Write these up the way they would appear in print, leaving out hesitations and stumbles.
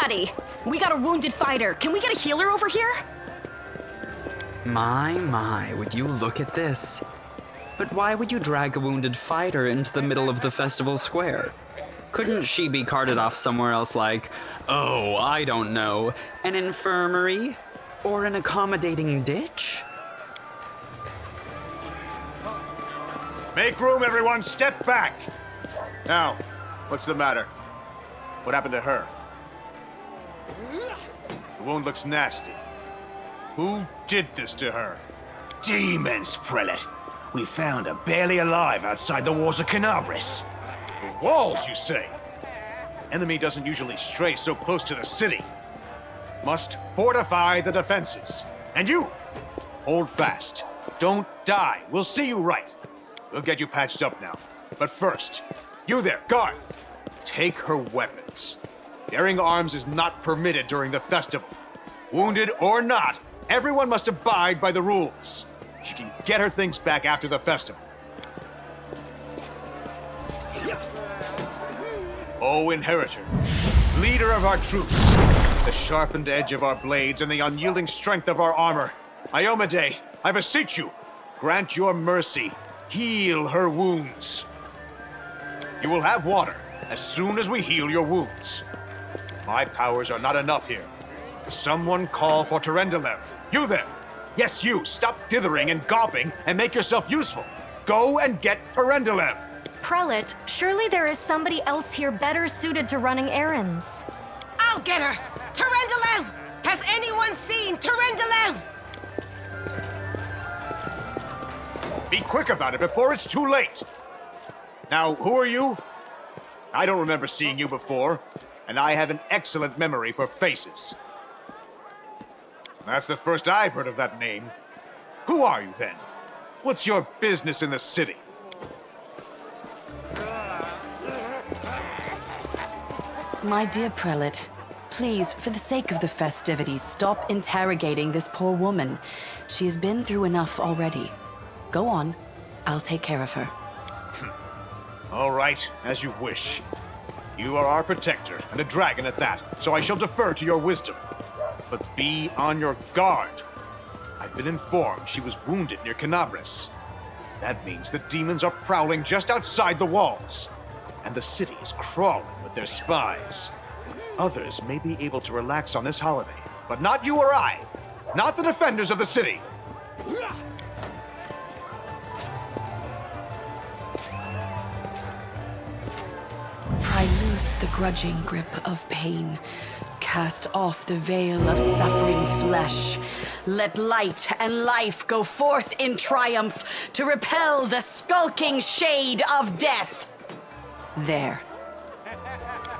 Somebody! We got a wounded fighter. Can we get a healer over here? My, would you look at this? But why would you drag a wounded fighter into the middle of the festival square? Couldn't she be carted off somewhere else like, oh, I don't know, an infirmary? Or an accommodating ditch? Make room, everyone! Step back! Now, what's the matter? What happened to her? The wound looks nasty. Who did this to her? Demons, Prelate. We found her barely alive outside the walls of Canabris. The walls, you say? Enemy doesn't usually stray so close to the city. Must fortify the defenses. And you, hold fast. Don't die. We'll see you right. We'll get you patched up now. But first, you there, guard. Take her weapons. Bearing arms is not permitted during the festival. Wounded or not, everyone must abide by the rules. She can get her things back after the festival. O Inheritor, leader of our troops, the sharpened edge of our blades and the unyielding strength of our armor, Iomade, I beseech you, grant your mercy, heal her wounds. You will have water as soon as we heal your wounds. My powers are not enough here. Someone call for Terendelev. You there! Yes, you! Stop dithering and gawping and make yourself useful! Go and get Terendelev! Prelate, surely there is somebody else here better suited to running errands. I'll get her! Terendelev! Has anyone seen Terendelev? Be quick about it before it's too late! Now, who are you? I don't remember seeing you before, and I have an excellent memory for faces. That's the first I've heard of that name. Who are you, then? What's your business in the city? My dear Prelate, please, for the sake of the festivities, stop interrogating this poor woman. She has been through enough already. Go on. I'll take care of her. All right, as you wish. You are our protector, and a dragon at that, so I shall defer to your wisdom. But be on your guard. I've been informed she was wounded near Canabris. That means the demons are prowling just outside the walls, and the city is crawling with their spies. Others may be able to relax on this holiday, but not you or I. Not the defenders of the city. Pry loose the grudging grip of pain. Cast off the veil of suffering flesh. Let light and life go forth in triumph to repel the skulking shade of death. There.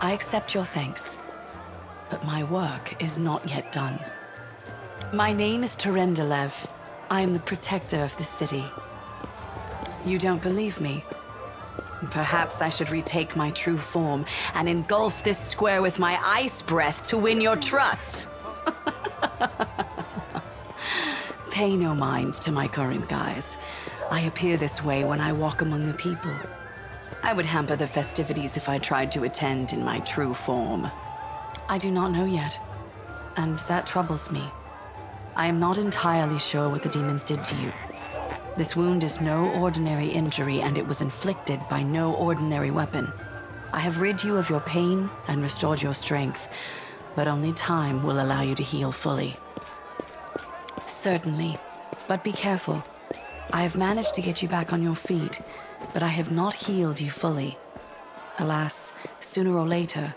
I accept your thanks, but my work is not yet done. My name is Terendelev. I am the protector of the city. You don't believe me? Perhaps I should retake my true form and engulf this square with my ice breath to win your trust. Pay no mind to my current guise. I appear this way when I walk among the people. I would hamper the festivities if I tried to attend in my true form. I do not know yet, and that troubles me. I am not entirely sure what the demons did to you. This wound is no ordinary injury, and it was inflicted by no ordinary weapon. I have rid you of your pain and restored your strength, but only time will allow you to heal fully. Certainly, but be careful. I have managed to get you back on your feet, but I have not healed you fully. Alas, sooner or later,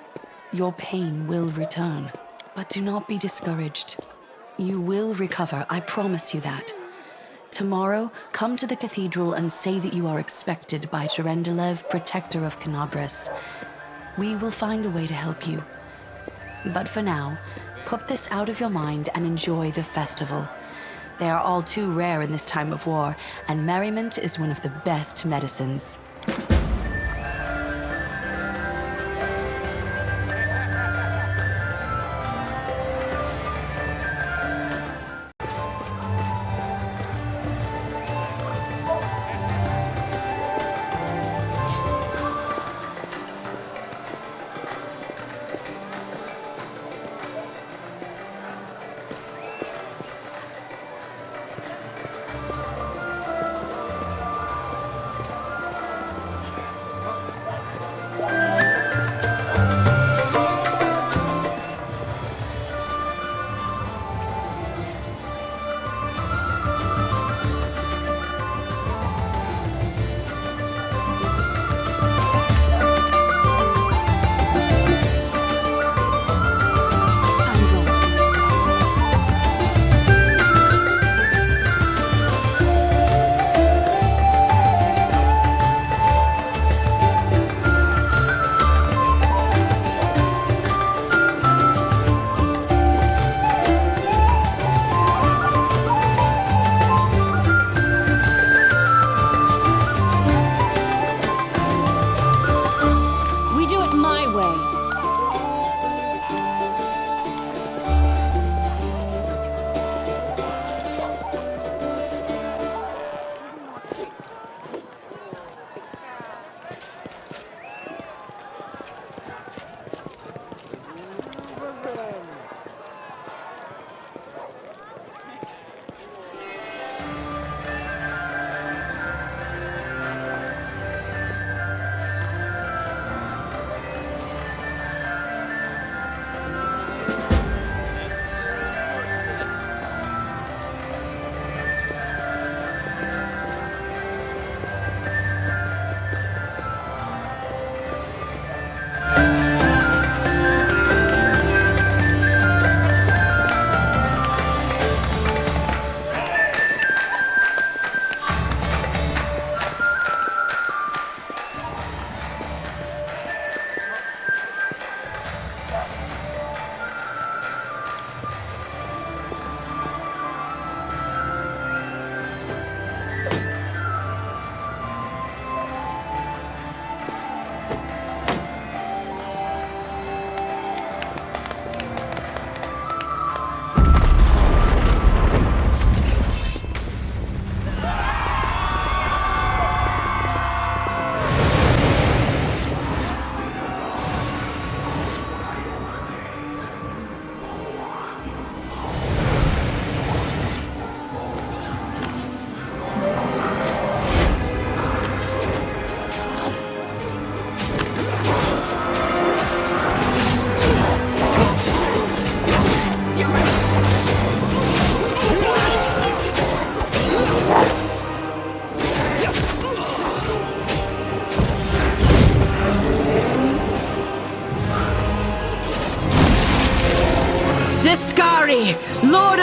your pain will return. But do not be discouraged. You will recover, I promise you that. Tomorrow, come to the cathedral and say that you are expected by Terendelev, protector of Canabris. We will find a way to help you. But for now, put this out of your mind and enjoy the festival. They are all too rare in this time of war, and merriment is one of the best medicines.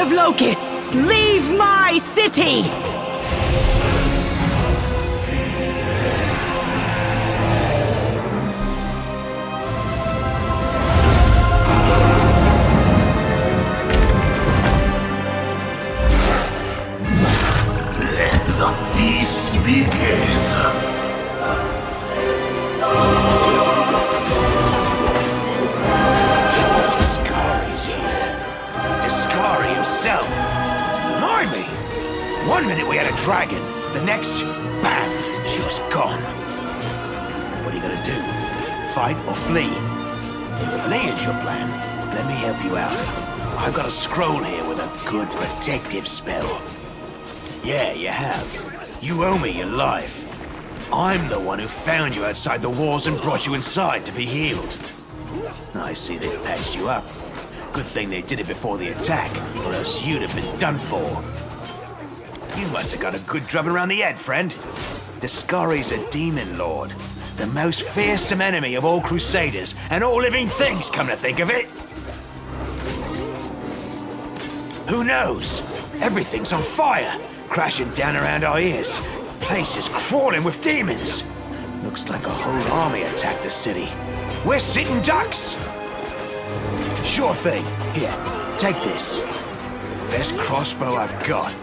of locusts, leave my city! Let the feast begin. Discari's here. Discari himself. Blimey! One minute we had a dragon, the next, bam, she was gone. What are you gonna do? Fight or flee? If flee is your plan, let me help you out. I've got a scroll here with a good protective spell. Yeah, you have. You owe me your life. I'm the one who found you outside the walls and brought you inside to be healed. I see they patched you up. Good thing they did it before the attack, or else you'd have been done for. You must have got a good drubbing around the head, friend. Discari's a demon lord. The most fearsome enemy of all crusaders, and all living things, come to think of it. Who knows? Everything's on fire, crashing down around our ears. Place is crawling with demons. Looks like a whole army attacked the city. We're sitting ducks! Sure thing. Here, take this. Best crossbow I've got.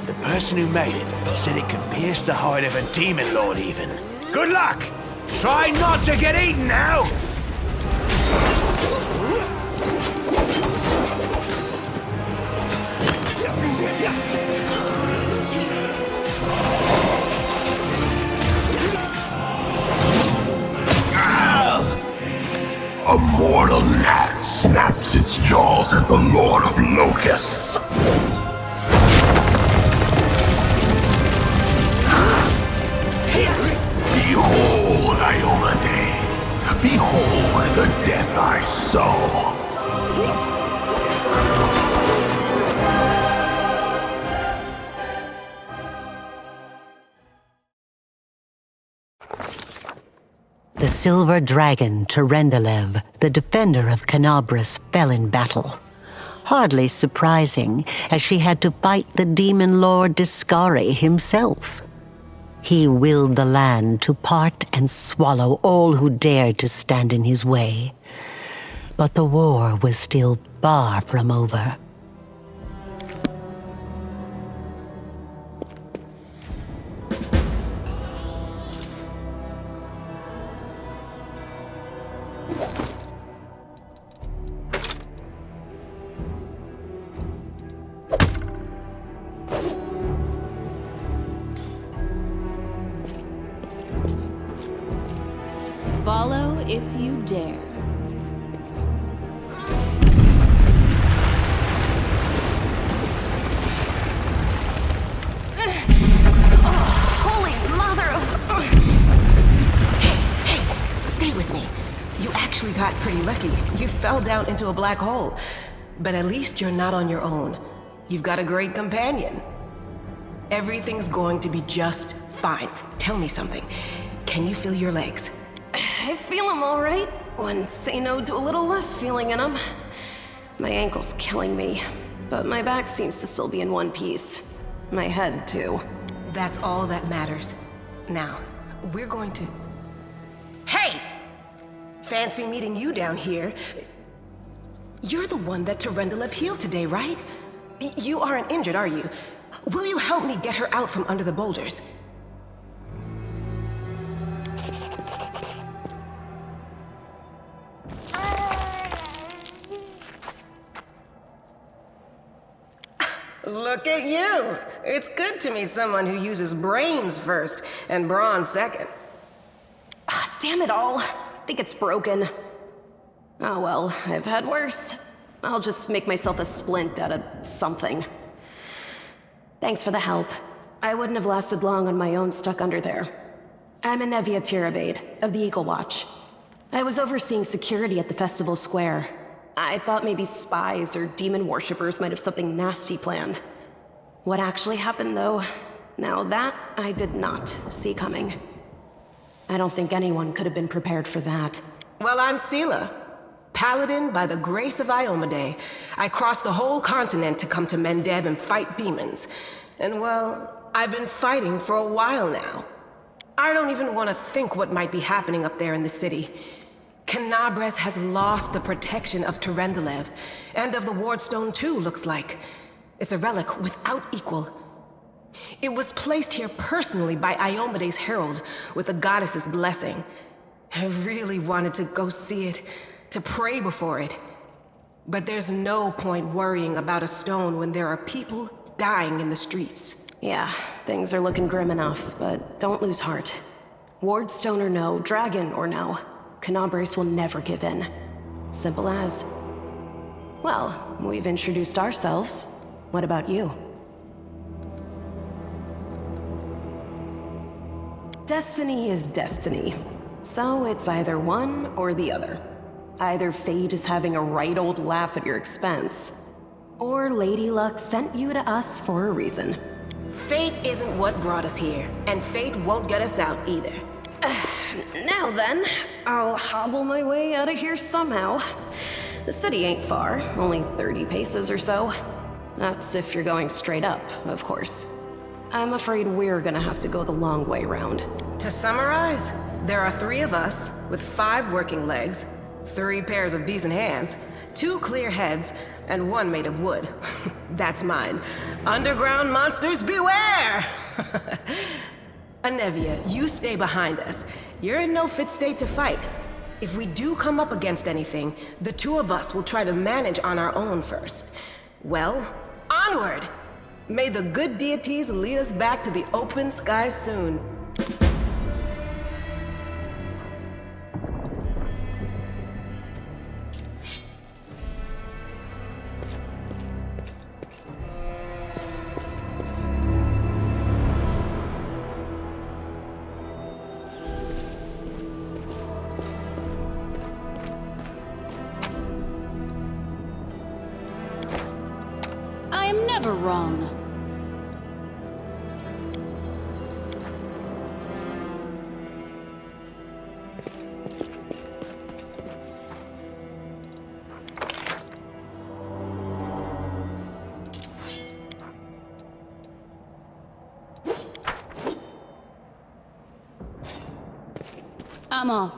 The person who made it said it could pierce the hide of a demon lord even. Good luck! Try not to get eaten now! A mortal gnat snaps its jaws at the Lord of Locusts. Behold, Iomade. Behold the death I sow. The silver dragon, Terendelev, the defender of Canabras, fell in battle. Hardly surprising, as she had to fight the demon lord Discari himself. He willed the land to part and swallow all who dared to stand in his way. But the war was still far from over. Follow if you dare. Holy mother of... Hey, stay with me. You actually got pretty lucky. You fell down into a black hole. But at least you're not on your own. You've got a great companion. Everything's going to be just fine. Tell me something. Can you feel your legs? I feel them all right. When say no to a little less feeling in them. My ankle's killing me, but my back seems to still be in one piece. My head, too. That's all that matters. Now, we're going to... Hey! Fancy meeting you down here. You're the one that Terendelev healed today, right? You aren't injured, are you? Will you help me get her out from under the boulders? Look at you! It's good to meet someone who uses brains first and brawn second. Damn it all. I think it's broken. Oh well, I've had worse. I'll just make myself a splint out of something. Thanks for the help. I wouldn't have lasted long on my own stuck under there. I'm Anevia Tirabade, of the Eagle Watch. I was overseeing security at the festival square. I thought maybe spies or demon worshippers might have something nasty planned. What actually happened, though, now that I did not see coming. I don't think anyone could have been prepared for that. Well, I'm Sela. Paladin by the grace of Iomade. I crossed the whole continent to come to Mendeb and fight demons. And well, I've been fighting for a while now. I don't even want to think what might be happening up there in the city. Canabres has lost the protection of Terendelev, and of the Wardstone too, looks like. It's a relic without equal. It was placed here personally by Iomede's herald, with the goddess's blessing. I really wanted to go see it, to pray before it. But there's no point worrying about a stone when there are people dying in the streets. Yeah, things are looking grim enough, but don't lose heart. Wardstone or no, dragon or no, Canabres will never give in. Simple as. Well, we've introduced ourselves. What about you? Destiny is destiny. So it's either one or the other. Either fate is having a right old laugh at your expense, or Lady Luck sent you to us for a reason. Fate isn't what brought us here, and fate won't get us out either. Now then, I'll hobble my way out of here somehow. The city ain't far, only 30 paces or so. That's if you're going straight up, of course. I'm afraid we're gonna have to go the long way round. To summarize, there are 3 of us, with 5 working legs, 3 pairs of decent hands, 2 clear heads, and 1 made of wood. That's mine. Underground monsters beware! Anevia, you stay behind us. You're in no fit state to fight. If we do come up against anything, the 2 of us will try to manage on our own first. Well, onward! May the good deities lead us back to the open sky soon. I am never wrong. I'm off.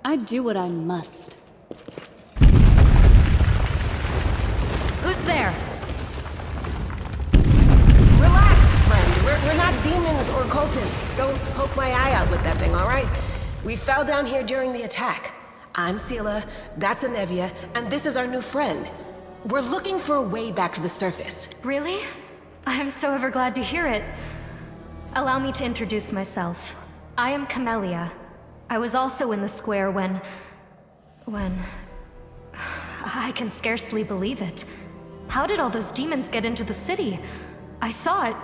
I do what I must. Who's there? Relax, friend. We're not demons or cultists. Don't poke my eye out with that thing, all right? We fell down here during the attack. I'm Sela, that's Anevia, and this is our new friend. We're looking for a way back to the surface. Really? I'm so ever glad to hear it. Allow me to introduce myself. I am Camellia. I was also in the square when... I can scarcely believe it. How did all those demons get into the city? I thought,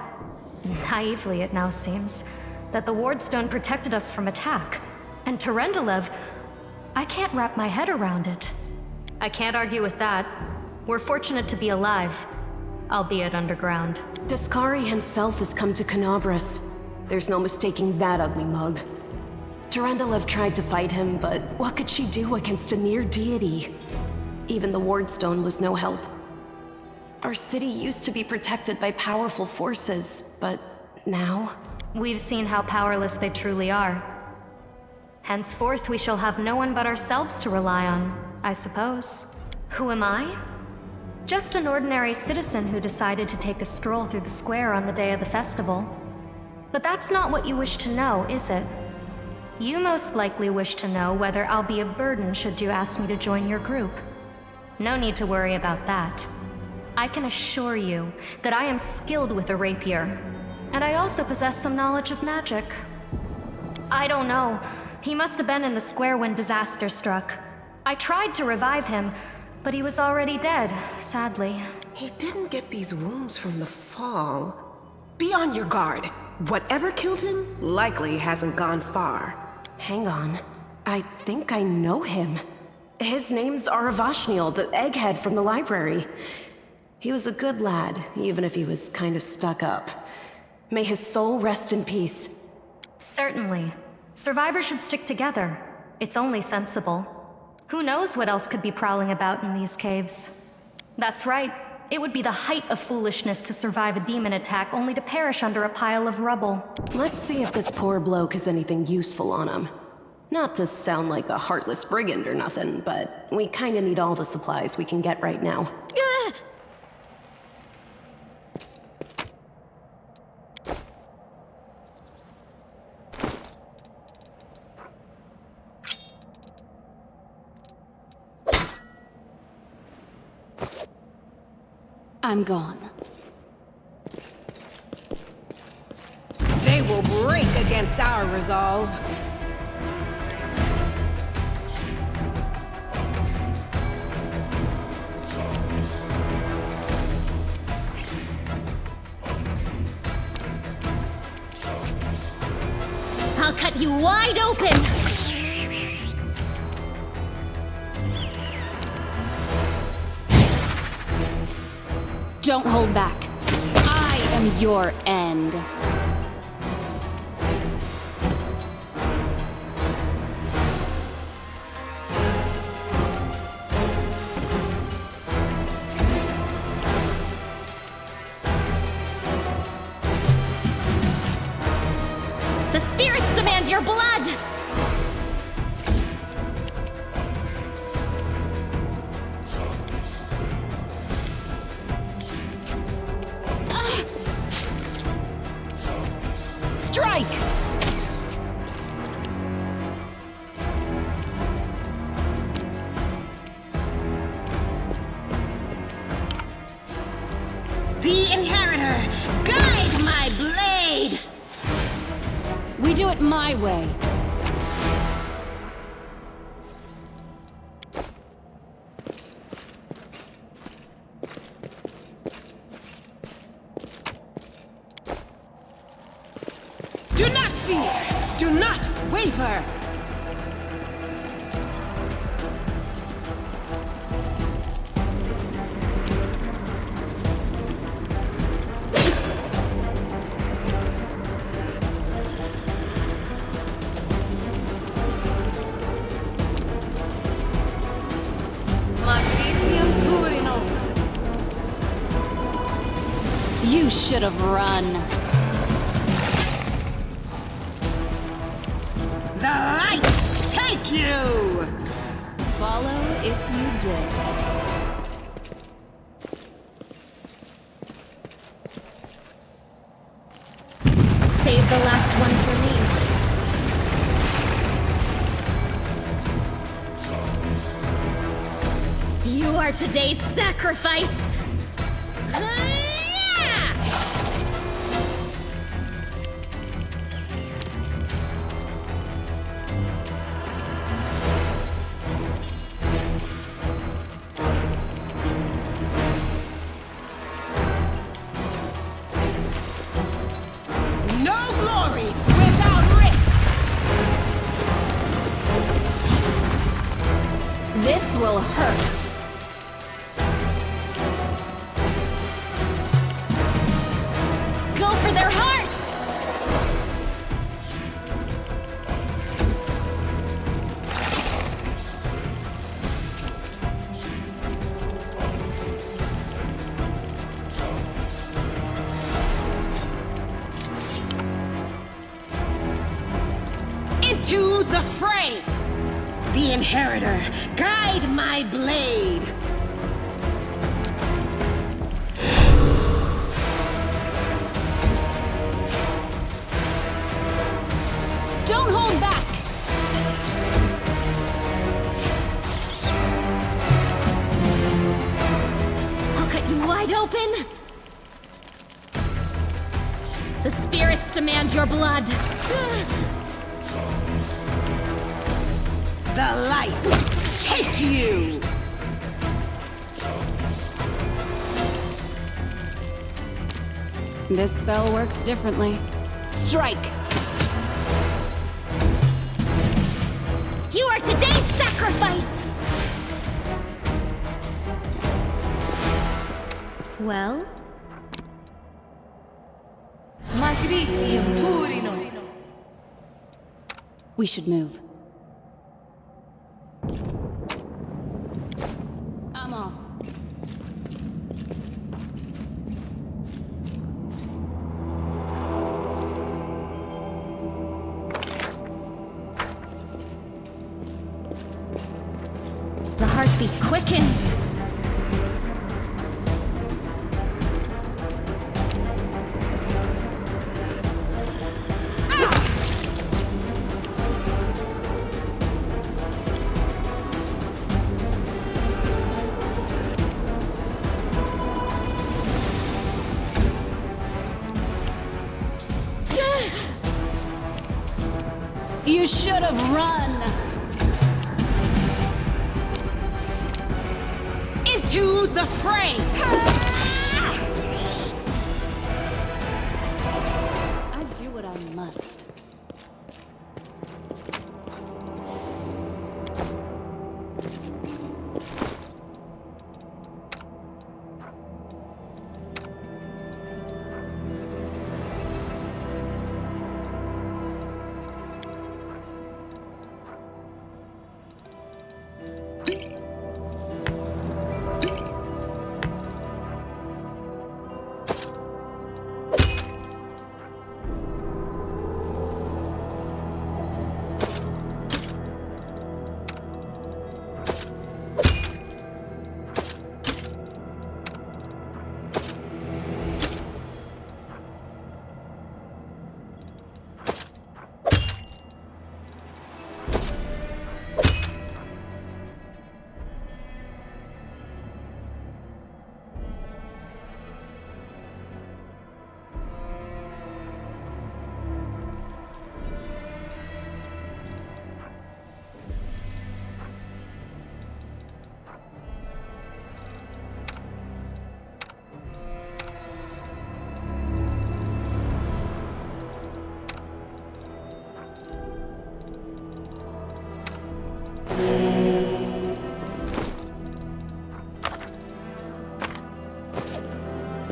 naively it now seems, that the Wardstone protected us from attack. And Terendelev, I can't wrap my head around it. I can't argue with that. We're fortunate to be alive, albeit underground. Daskari himself has come to Canabres. There's no mistaking that ugly mug. Terendelev tried to fight him, but what could she do against a near deity? Even the Wardstone was no help. Our city used to be protected by powerful forces, but now? We've seen how powerless they truly are. Henceforth, we shall have no one but ourselves to rely on, I suppose. Who am I? Just an ordinary citizen who decided to take a stroll through the square on the day of the festival. But that's not what you wish to know, is it? You most likely wish to know whether I'll be a burden should you ask me to join your group. No need to worry about that. I can assure you that I am skilled with a rapier, and I also possess some knowledge of magic. I don't know. He must have been in the square when disaster struck. I tried to revive him, but he was already dead, sadly. He didn't get these wounds from the fall. Be on your guard. Whatever killed him likely hasn't gone far. Hang on. I think I know him. His name's Aravashniel, the egghead from the library. He was a good lad, even if he was kind of stuck up. May his soul rest in peace. Certainly. Survivors should stick together. It's only sensible. Who knows what else could be prowling about in these caves? That's right. It would be the height of foolishness to survive a demon attack only to perish under a pile of rubble. Let's see if this poor bloke has anything useful on him. Not to sound like a heartless brigand or nothing, but we kinda need all the supplies we can get right now. I'm gone. They will break against our resolve. I'll cut you wide open! Don't hold back. I am your end. The spirits demand your blood! Strike! The Inheritor, guide my blade! We do it my way. Do not fear! Do not waver! You should have run. The light take you! Follow if you dare. Save the last one for me. You are today's sacrifice! No glory without risk! This will hurt. Go for their hearts! Into the fray! The Inheritor, guide my blade! Don't hold back! god! The light! Take you! This spell works differently. Strike! You are today's sacrifice! Well? We should move. I'm off. The heartbeat quickens! You should have run! Into the fray! I do what I must.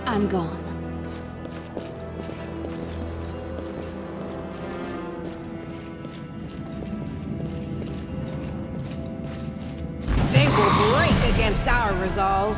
I'm gone. They will break against our resolve.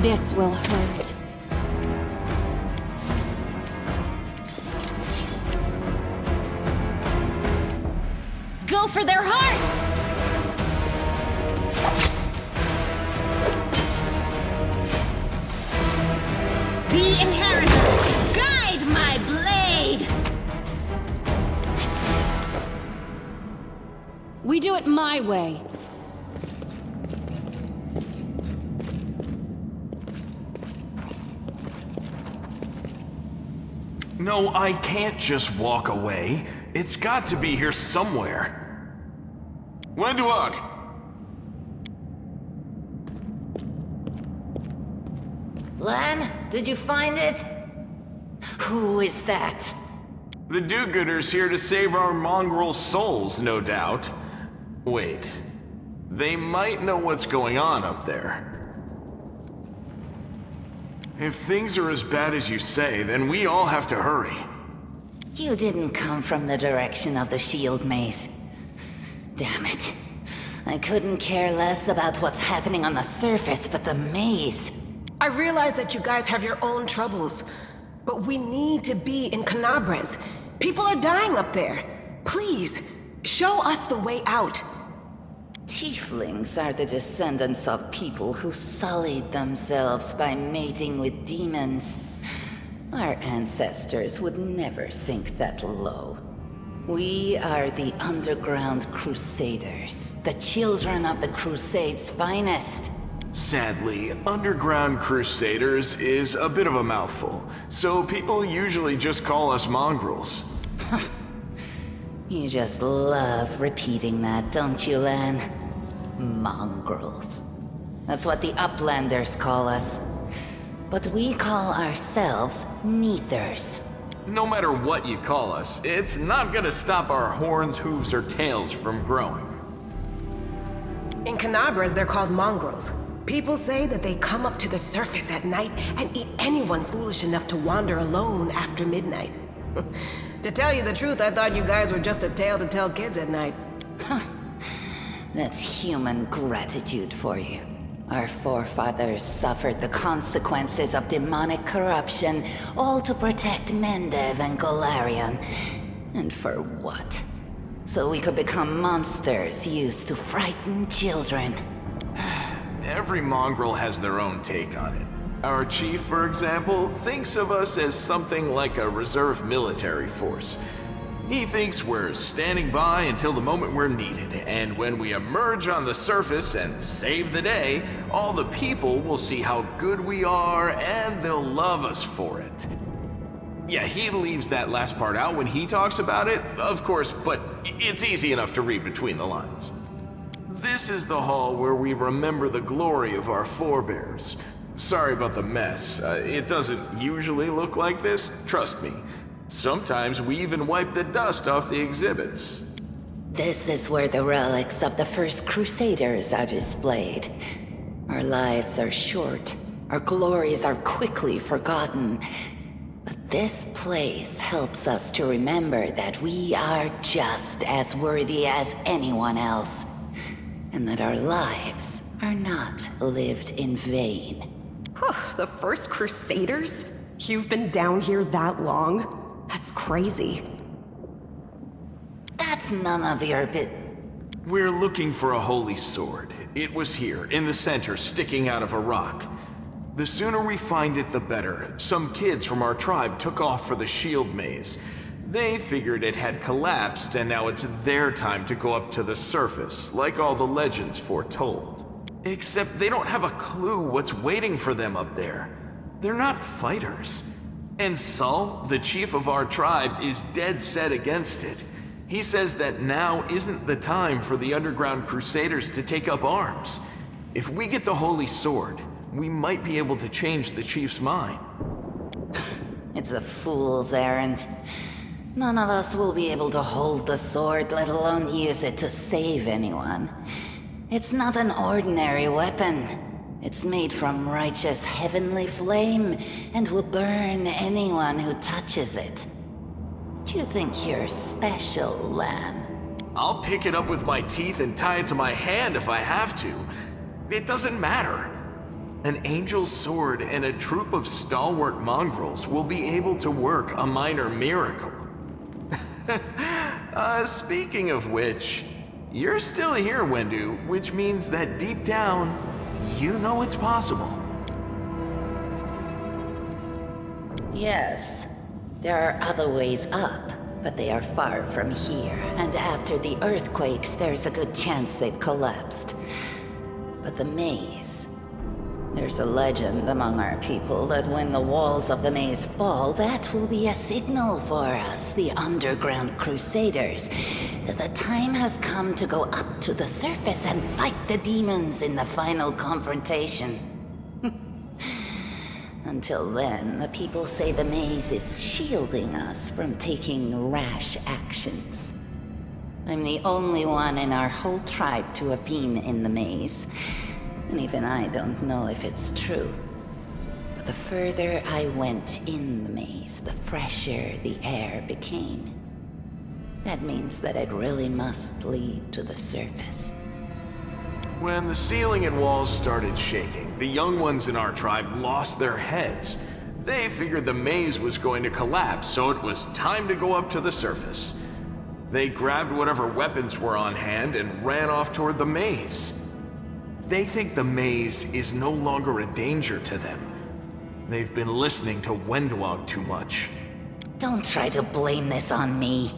This will hurt. Go for their hearts! The Inheritor, guide my blade! We do it my way. No, I can't just walk away. It's got to be here somewhere. Wenduok! Lan, did you find it? Who is that? The do-gooders here to save our mongrel souls, no doubt. Wait. They might know what's going on up there. If things are as bad as you say, then we all have to hurry. You didn't come from the direction of the shield maze. Damn it. I couldn't care less about what's happening on the surface, but the maze... I realize that you guys have your own troubles, but we need to be in Canabres. People are dying up there. Please, show us the way out. Tieflings are the descendants of people who sullied themselves by mating with demons. Our ancestors would never sink that low. We are the Underground Crusaders, the children of the Crusade's finest. Sadly, Underground Crusaders is a bit of a mouthful, so people usually just call us mongrels. You just love repeating that, don't you, Lan? Mongrels. That's what the Uplanders call us. But we call ourselves Neathers. No matter what you call us, it's not gonna stop our horns, hooves, or tails from growing. In Canabres, they're called mongrels. People say that they come up to the surface at night and eat anyone foolish enough to wander alone after midnight. To tell you the truth, I thought you guys were just a tale to tell kids at night. That's human gratitude for you. Our forefathers suffered the consequences of demonic corruption, all to protect Mendev and Golarion. And for what? So we could become monsters used to frighten children. Every mongrel has their own take on it. Our chief, for example, thinks of us as something like a reserve military force. He thinks we're standing by until the moment we're needed, and when we emerge on the surface and save the day, all the people will see how good we are and they'll love us for it. Yeah, he leaves that last part out when he talks about it, of course, but it's easy enough to read between the lines. This is the hall where we remember the glory of our forebears. Sorry about the mess. It doesn't usually look like this, trust me. Sometimes we even wipe the dust off the exhibits. This is where the relics of the first Crusaders are displayed. Our lives are short. Our glories are quickly forgotten. But this place helps us to remember that we are just as worthy as anyone else. And that our lives are not lived in vain. The first Crusaders? You've been down here that long? That's crazy. That's none of your We're looking for a holy sword. It was here, in the center, sticking out of a rock. The sooner we find it, the better. Some kids from our tribe took off for the shield maze. They figured it had collapsed, and now it's their time to go up to the surface, like all the legends foretold. Except they don't have a clue what's waiting for them up there. They're not fighters. And Saul, the chief of our tribe, is dead set against it. He says that now isn't the time for the Underground Crusaders to take up arms. If we get the Holy Sword, we might be able to change the chief's mind. It's a fool's errand. None of us will be able to hold the sword, let alone use it to save anyone. It's not an ordinary weapon. It's made from righteous heavenly flame, and will burn anyone who touches it. Do you think you're special, Lan? I'll pick it up with my teeth and tie it to my hand if I have to. It doesn't matter. An angel's sword and a troop of stalwart mongrels will be able to work a minor miracle. Speaking of which, you're still here, Wendu, which means that deep down, you know it's possible. Yes. There are other ways up, but they are far from here, and after the earthquakes, there's a good chance they've collapsed. But the maze... There's a legend among our people that when the walls of the maze fall, that will be a signal for us, the Underground Crusaders, that the time has come to go up to the surface and fight the demons in the final confrontation. Until then, the people say the maze is shielding us from taking rash actions. I'm the only one in our whole tribe to have been in the maze, and even I don't know if it's true. But the further I went in the maze, the fresher the air became. That means that it really must lead to the surface. When the ceiling and walls started shaking, the young ones in our tribe lost their heads. They figured the maze was going to collapse, so it was time to go up to the surface. They grabbed whatever weapons were on hand and ran off toward the maze. They think the maze is no longer a danger to them. They've been listening to Wendwog too much. Don't try to blame this on me.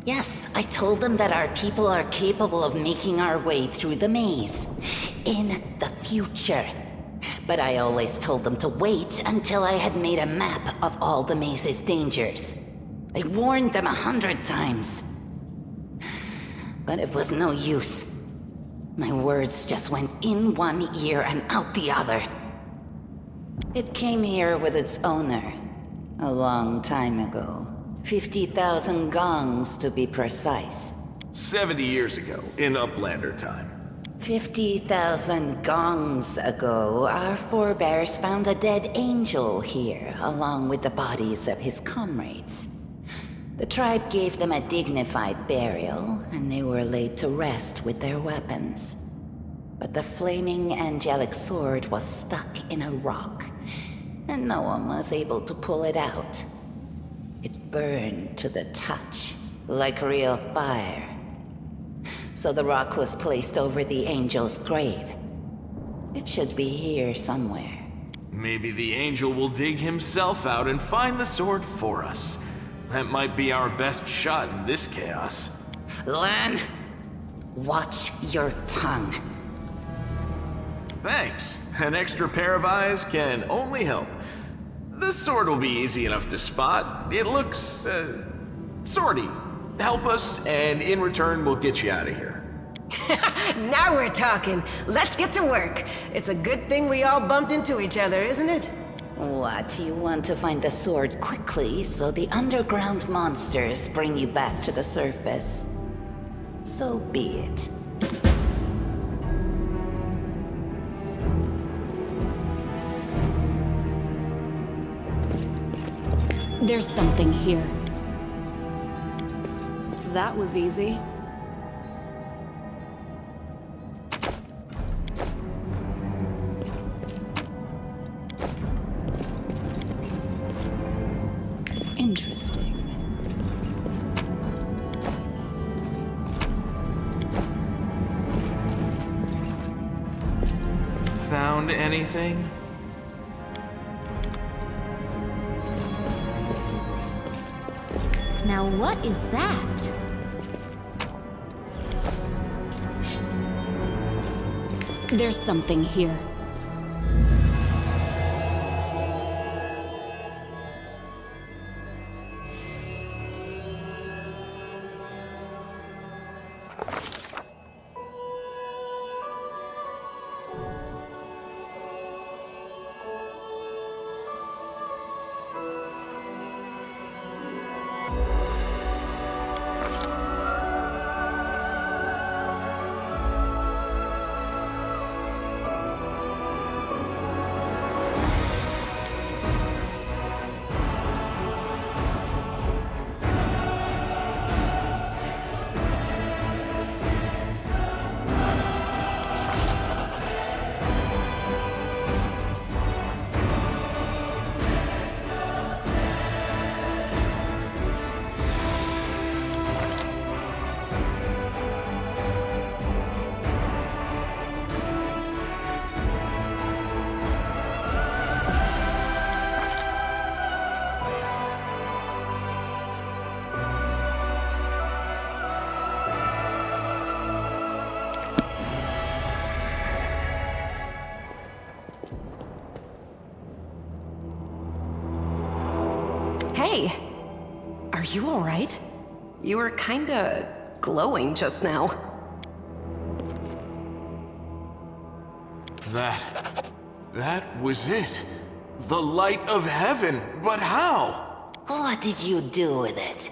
Yes, I told them that our people are capable of making our way through the maze. In the future. But I always told them to wait until I had made a map of all the maze's dangers. I warned them 100 times. But it was no use. My words just went in one ear and out the other. It came here with its owner, a long time ago. 50,000 gongs to be precise. 70 years ago, in Uplander time. 50,000 gongs ago, our forebears found a dead angel here, along with the bodies of his comrades. The tribe gave them a dignified burial, and they were laid to rest with their weapons. But the flaming angelic sword was stuck in a rock, and no one was able to pull it out. It burned to the touch, like real fire. So the rock was placed over the angel's grave. It should be here somewhere. Maybe the angel will dig himself out and find the sword for us. That might be our best shot in this chaos. Lan, watch your tongue. Thanks. An extra pair of eyes can only help. The sword will be easy enough to spot. It looks, swordy. Help us, and in return, we'll get you out of here. Now we're talking. Let's get to work. It's a good thing we all bumped into each other, isn't it? What, you want to find the sword quickly so the underground monsters bring you back to the surface? So be it. There's something here. That was easy. Interesting. Found anything? Now what is that? There's something here. Hey! Are you alright? You were kinda glowing just now. That was it. The light of heaven, but how? What did you do with it?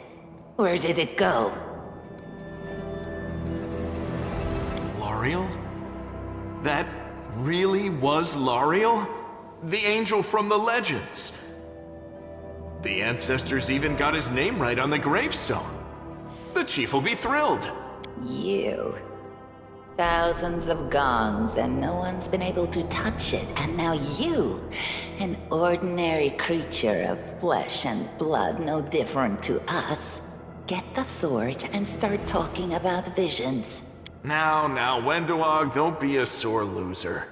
Where did it go? L'Ariel? That really was L'Ariel? The angel from the legends. The ancestors even got his name right on the gravestone. The chief will be thrilled. You. Thousands of gongs and no one's been able to touch it, and now you, an ordinary creature of flesh and blood no different to us, get the sword and start talking about visions. Now, Wendowog, don't be a sore loser.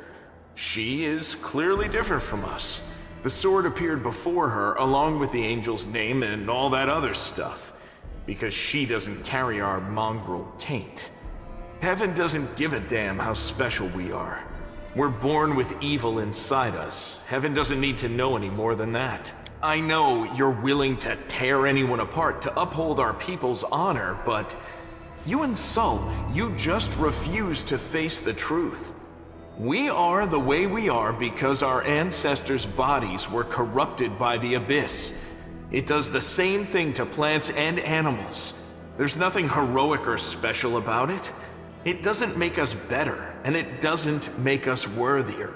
She is clearly different from us. The sword appeared before her, along with the angel's name and all that other stuff, because she doesn't carry our mongrel taint. Heaven doesn't give a damn how special we are. We're born with evil inside us. Heaven doesn't need to know any more than that. I know you're willing to tear anyone apart to uphold our people's honor, but you and Sol, you just refuse to face the truth. We are the way we are because our ancestors' bodies were corrupted by the Abyss. It does the same thing to plants and animals. There's nothing heroic or special about it. It doesn't make us better, and it doesn't make us worthier.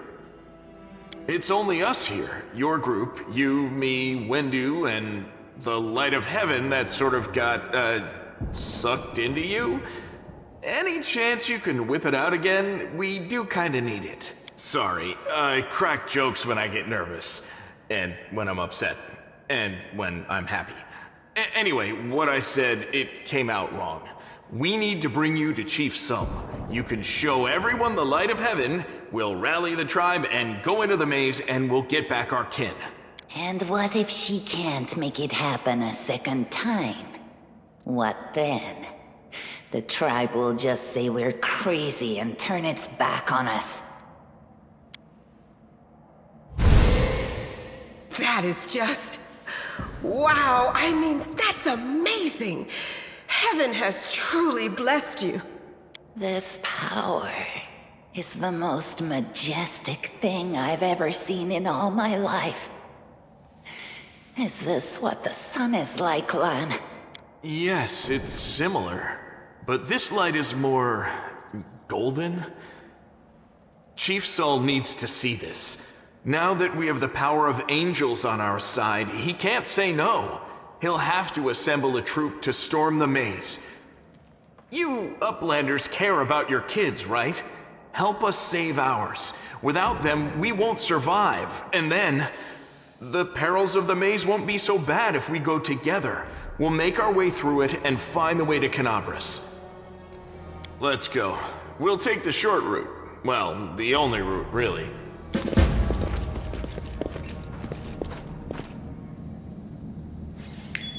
It's only us here, your group, you, me, Wendu, and the light of heaven that sort of got, sucked into you. Any chance you can whip it out again? We do kinda need it. Sorry, I crack jokes when I get nervous, and when I'm upset, and when I'm happy. Anyway, what I said, it came out wrong. We need to bring you to Chief Sol. You can show everyone the light of heaven, we'll rally the tribe and go into the maze, and we'll get back our kin. And what if she can't make it happen a second time? What then? The tribe will just say we're crazy and turn its back on us. That is just... wow, I mean, that's amazing! Heaven has truly blessed you. This power is the most majestic thing I've ever seen in all my life. Is this what the sun is like, Lan? Yes, it's similar. But this light is more... golden? Chief Sol needs to see this. Now that we have the power of angels on our side, he can't say no. He'll have to assemble a troop to storm the maze. You Uplanders care about your kids, right? Help us save ours. Without them, we won't survive. And then, the perils of the maze won't be so bad if we go together. We'll make our way through it and find the way to Canabras. Let's go. We'll take the short route. Well, the only route, really.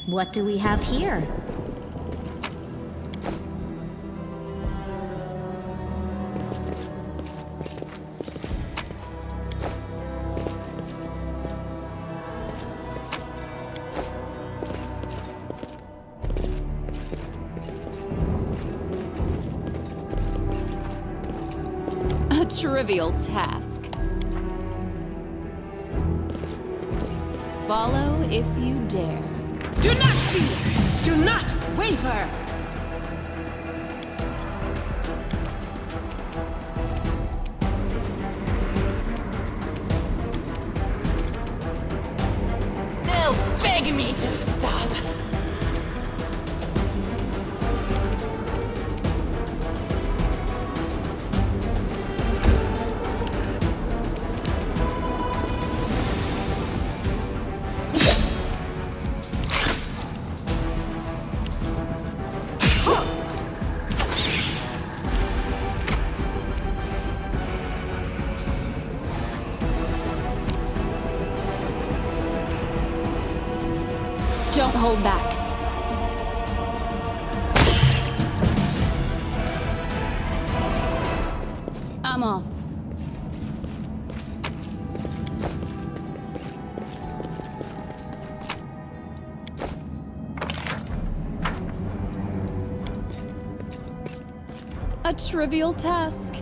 What do we have here? A trivial task. Follow if you dare. Do not fear! Do not waver! They'll beg me to stop. Don't hold back. I'm off. A trivial task.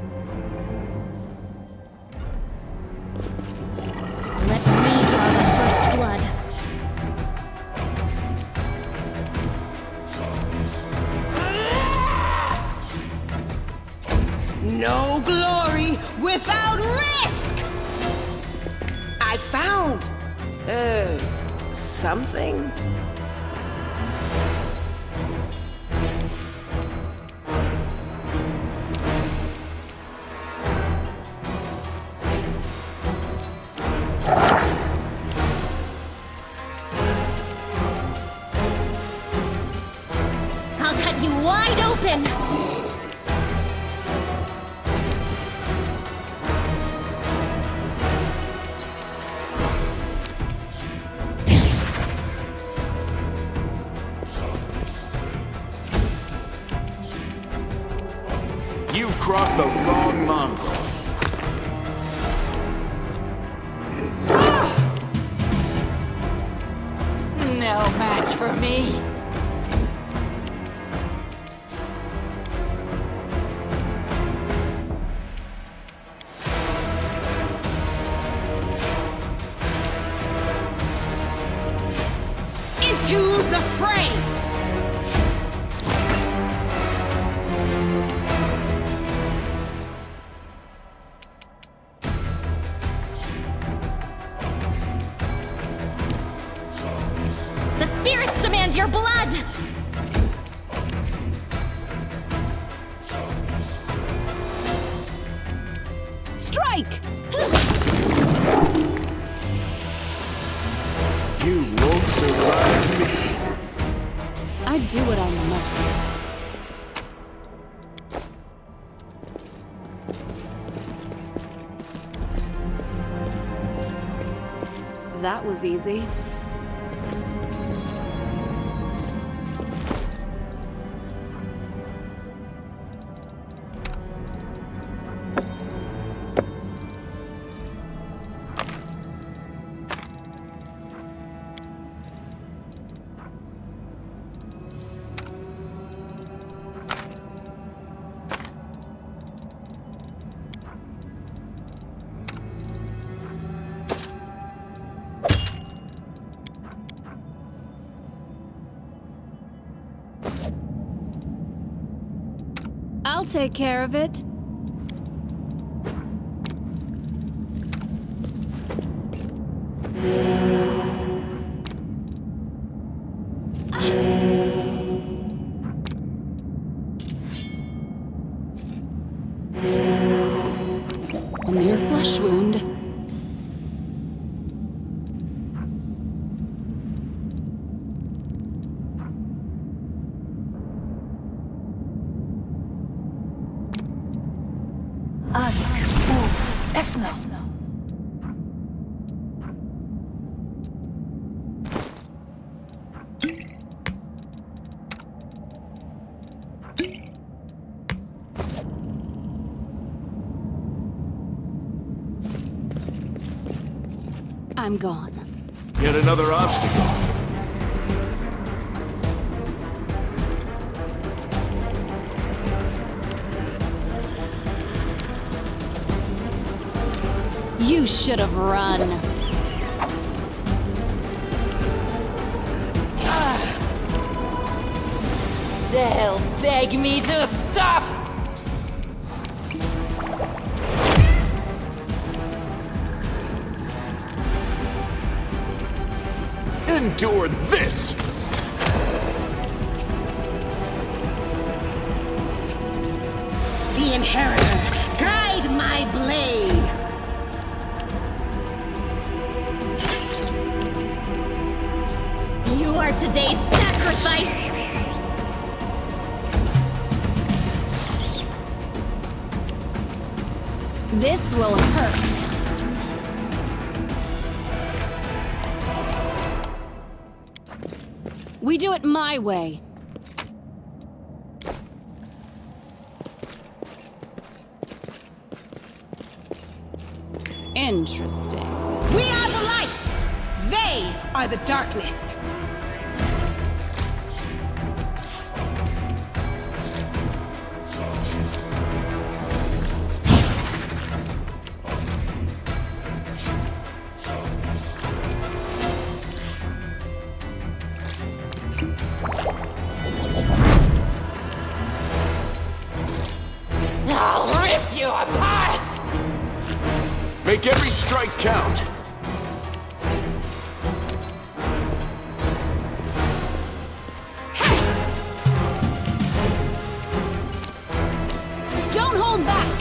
Let me No glory without risk! I found, something. I'll cut you wide open! You've crossed the wrong mongrel. No match for me. Into the fray! The spirits demand your blood! Strike! You won't survive me. I do what I must. That was easy. I'll take care of it. A mere flesh wound. I'm gone. Yet another obstacle. You should have run. They'll beg me to stop! Endure this! The Inheritor, guide my blade! You are today's sacrifice! This will hurt. We do it my way. Interesting. We are the light! They are the darkness! I'll rip Make every strike count. Don't hold back!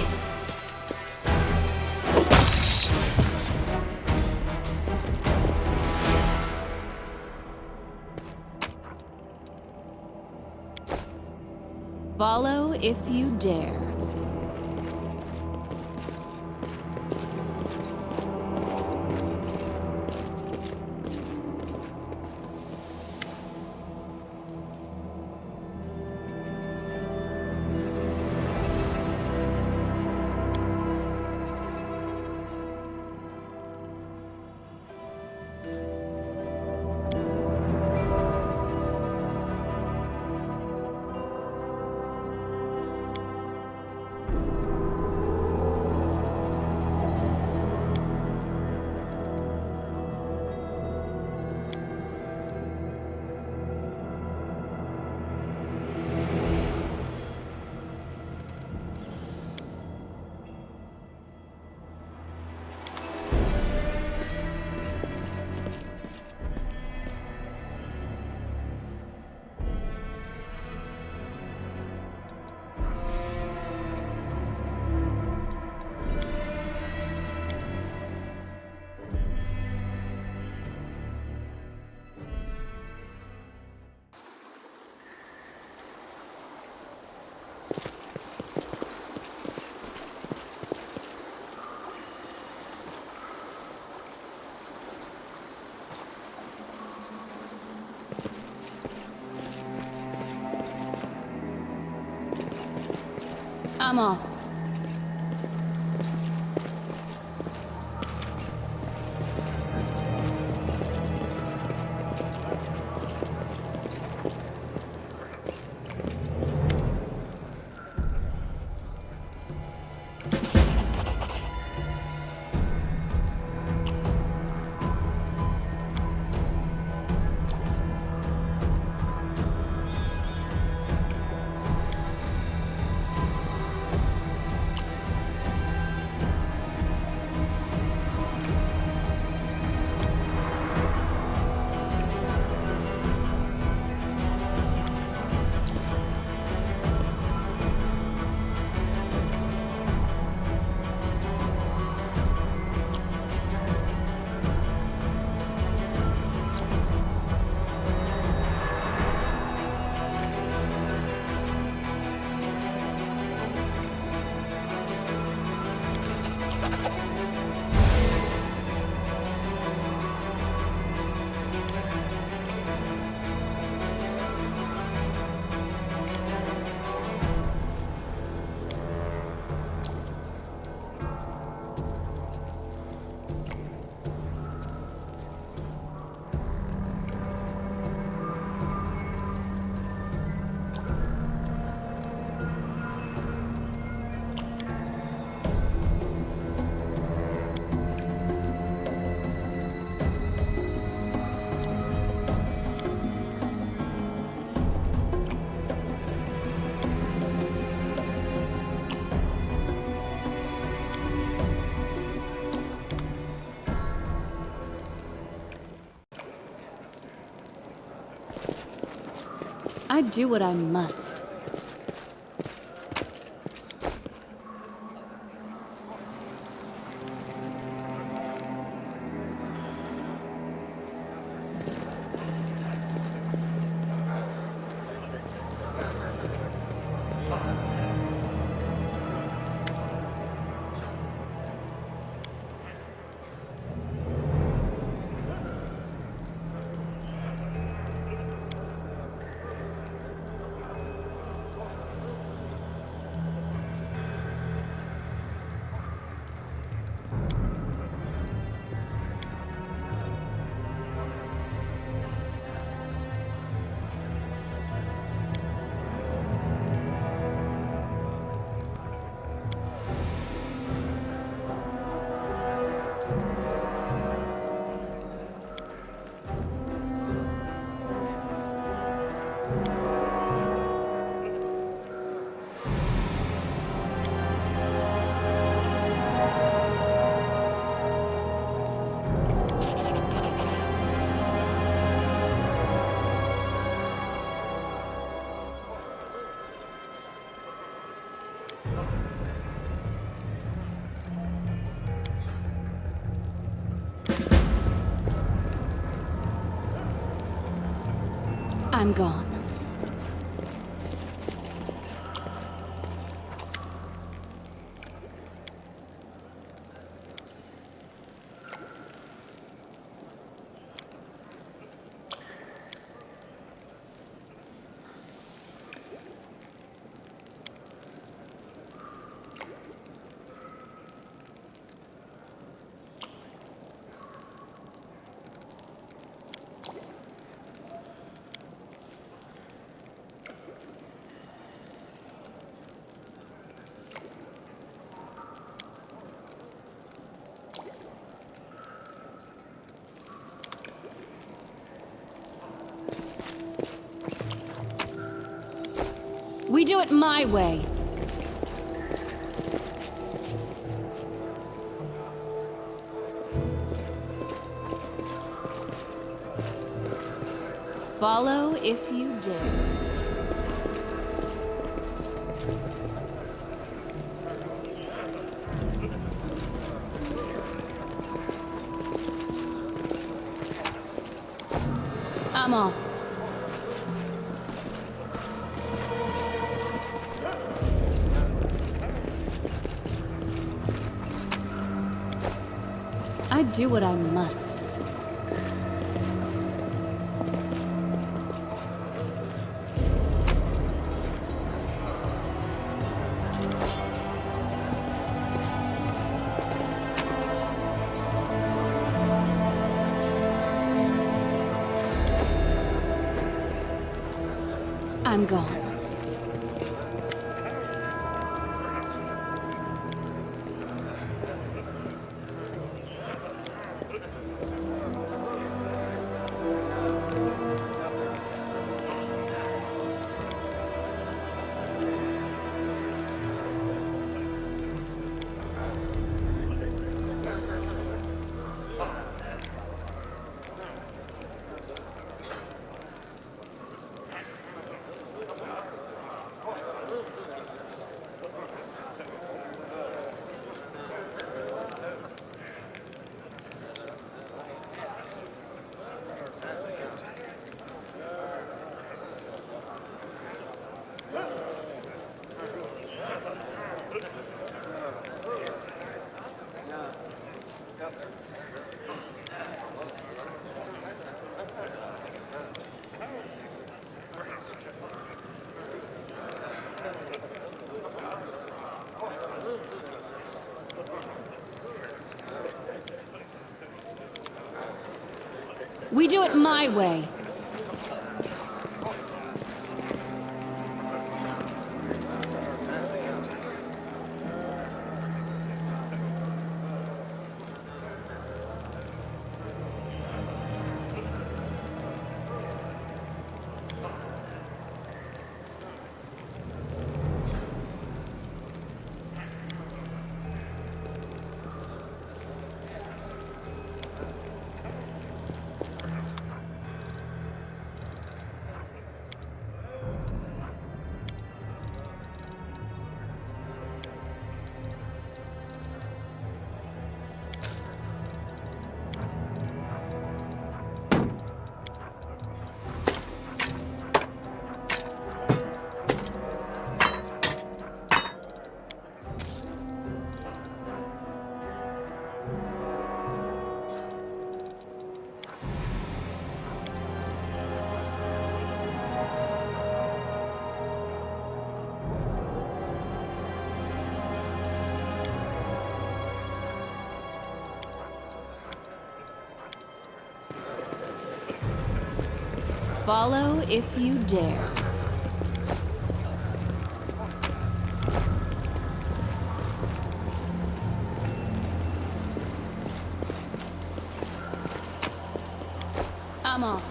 Follow if you dare. I'm off. I do what I must. I'm gone. We do it my way. Follow if you dare. I'm off. I do what I must. I'm gone. We do it my way. Follow if you dare. I'm off.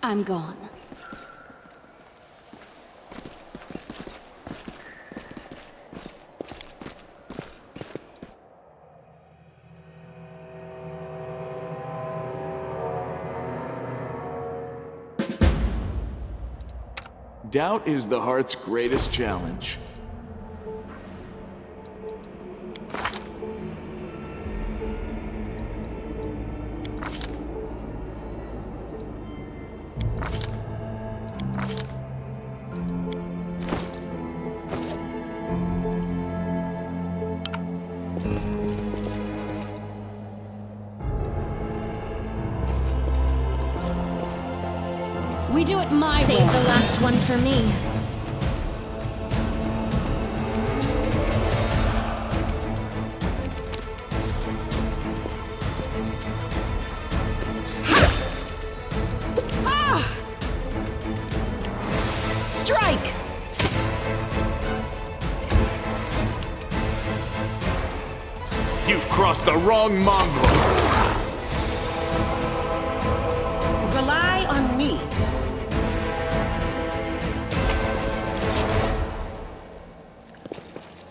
I'm gone. Doubt is the heart's greatest challenge. We do it my way. Save the last one for me. Strike! You've crossed the wrong mongrel! Rely on me.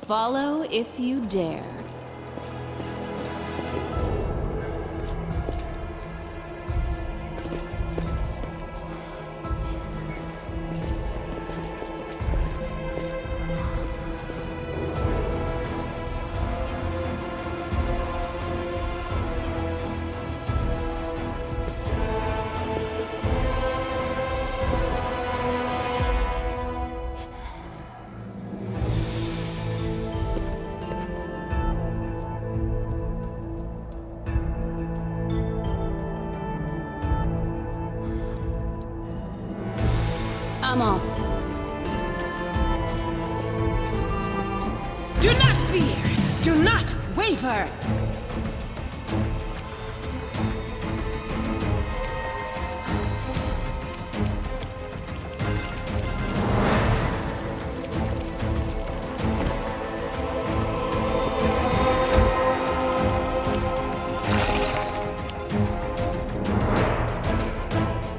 Follow if you dare. I'm off. Do not fear. Do not waver.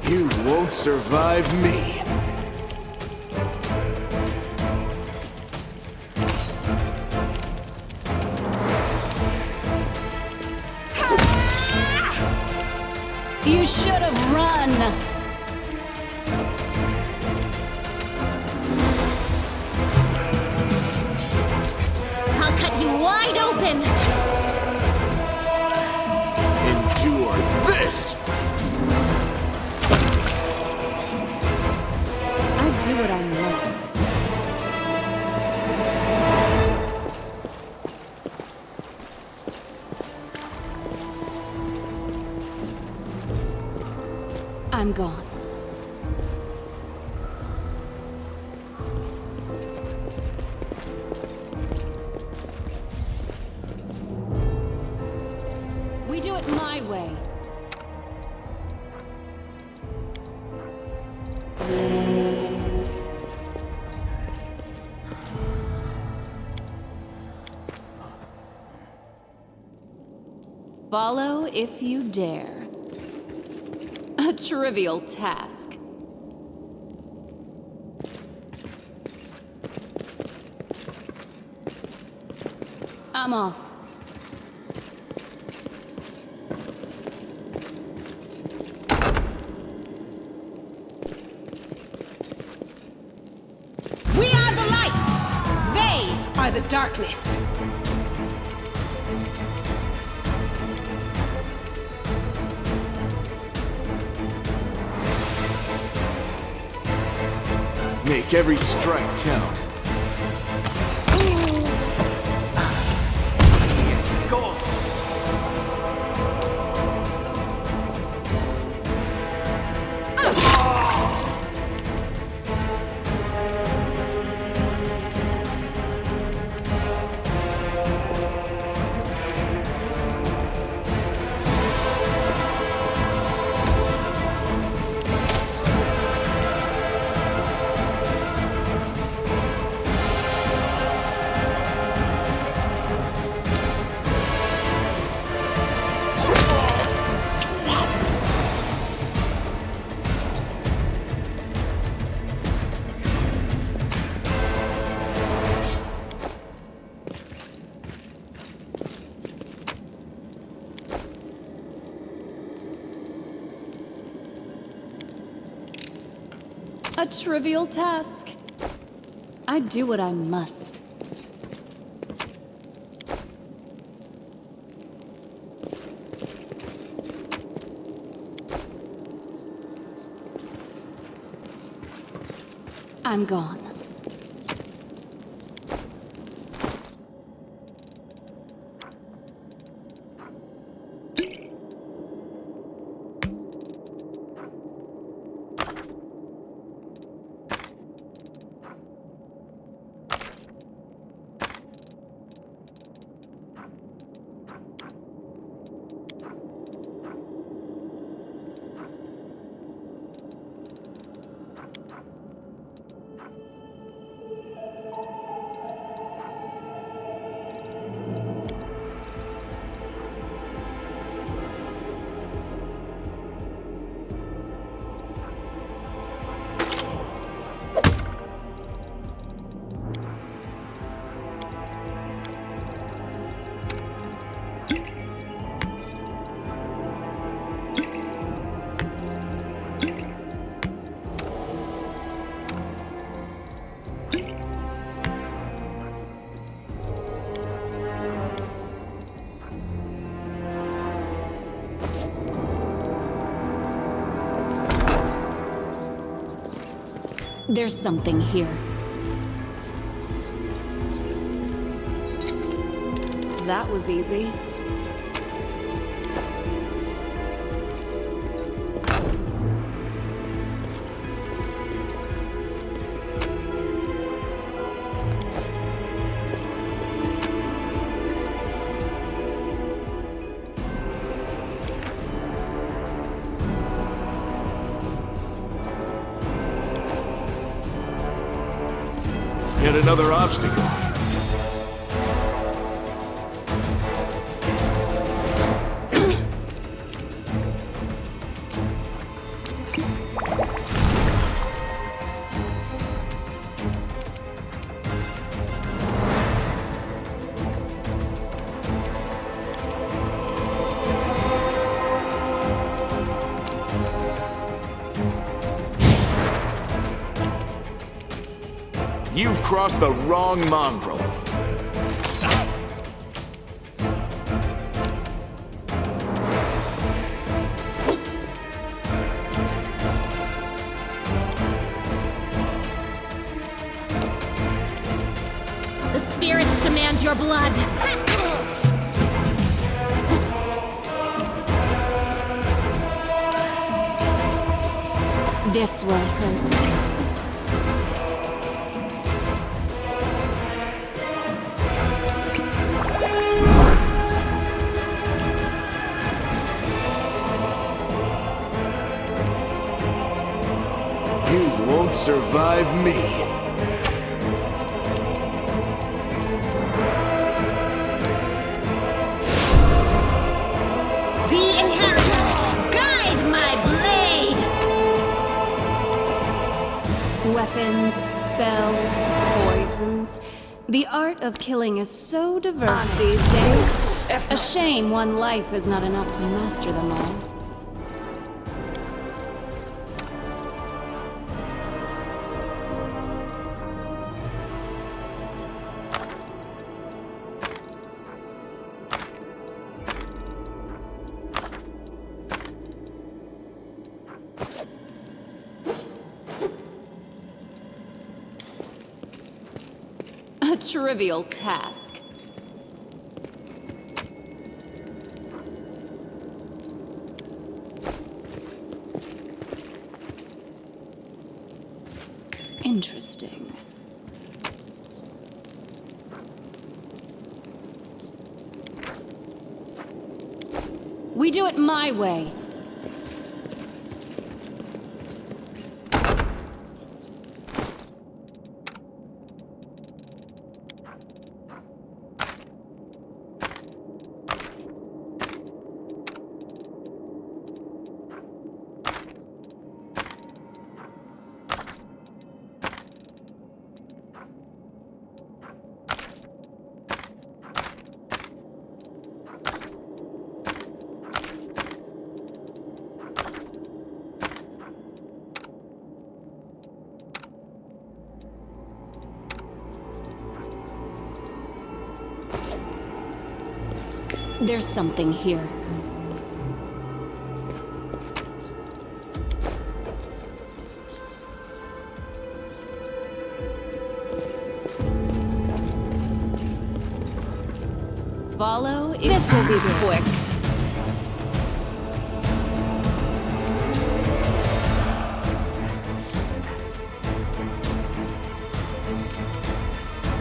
You won't survive me. You should have run! I'll cut you wide open! Endure this! I do what I must. I'm gone. We do it my way. Follow if you dare. A trivial task. I'm off. We are the light. They are the darkness. Make every strike count. Go! A trivial task. I do what I must. I'm gone. There's something here. That was easy. Yet another obstacle. You've crossed the wrong mongrel. The spirits demand your blood. This will hurt. You won't survive me. The Inheritor, guide my blade! Weapons, spells, poisons. The art of killing is so diverse these days. A shame one life is not enough to master them all. A trivial task. Interesting. We do it my way. There's something here. Follow. This will be quick.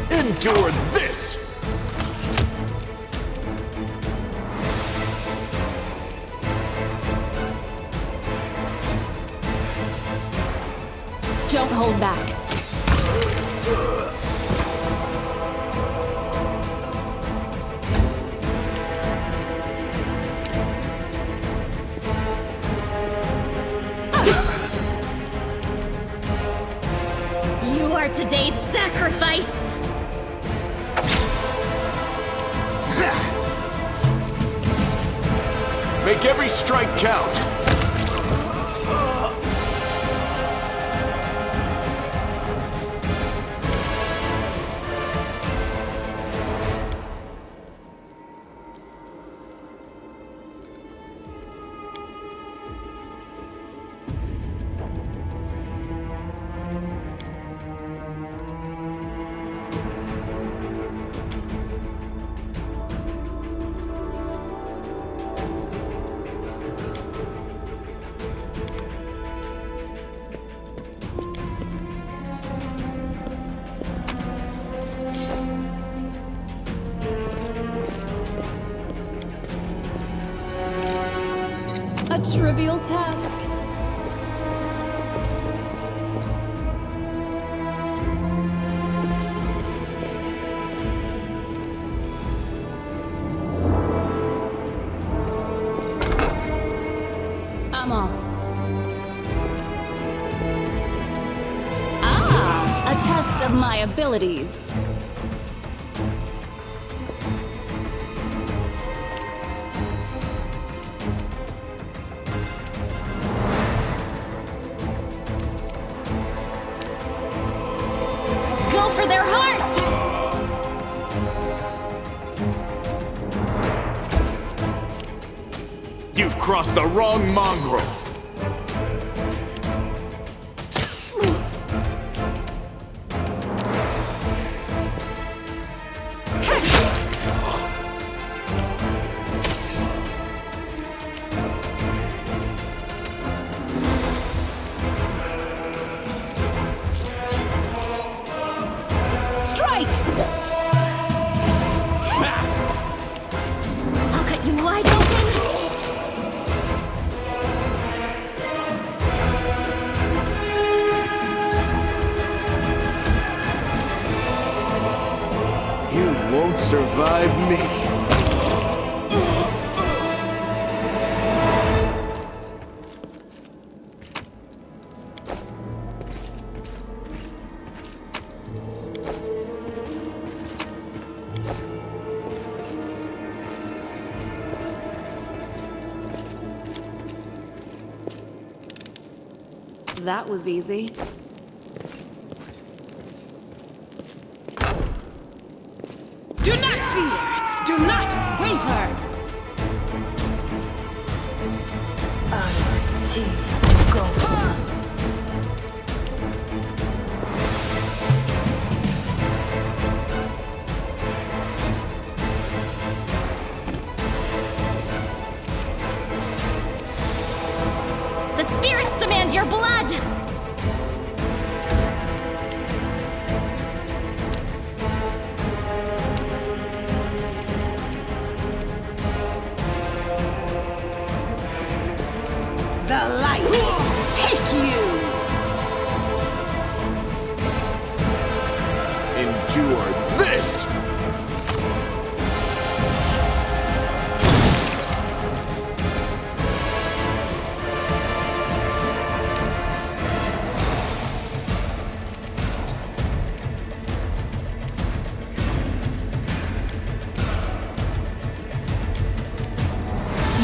Endure this! Don't hold back. You are today's sacrifice! Make every strike count! A trivial task. I'm off. Ah, a test of my abilities. Go for their heart! You've crossed the wrong mongrel! Strike! I'll cut you wide open! You won't survive me. That was easy. Do not fear! Do not waver! Until go. The spirits demand your blood! The light take you! Endure this!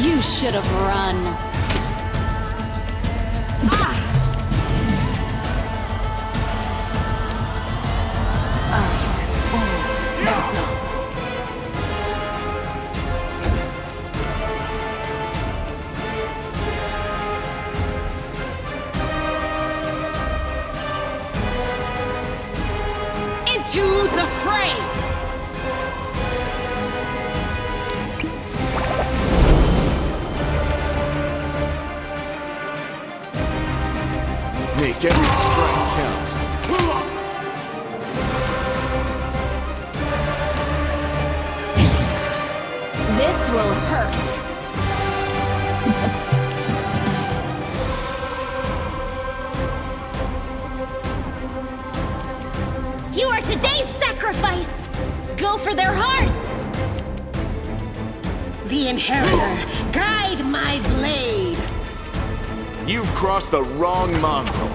You should have run. Make every strike count. This will hurt. You are today's sacrifice! Go for their hearts! The Inheritor, guide my blade! You've crossed the wrong mongrel.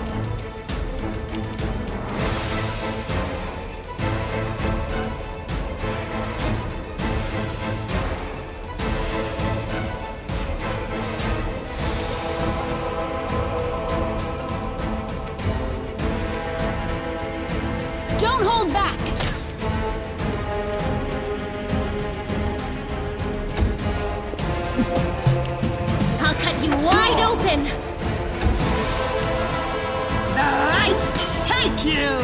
Don't hold back! I'll cut you wide open! The light take you!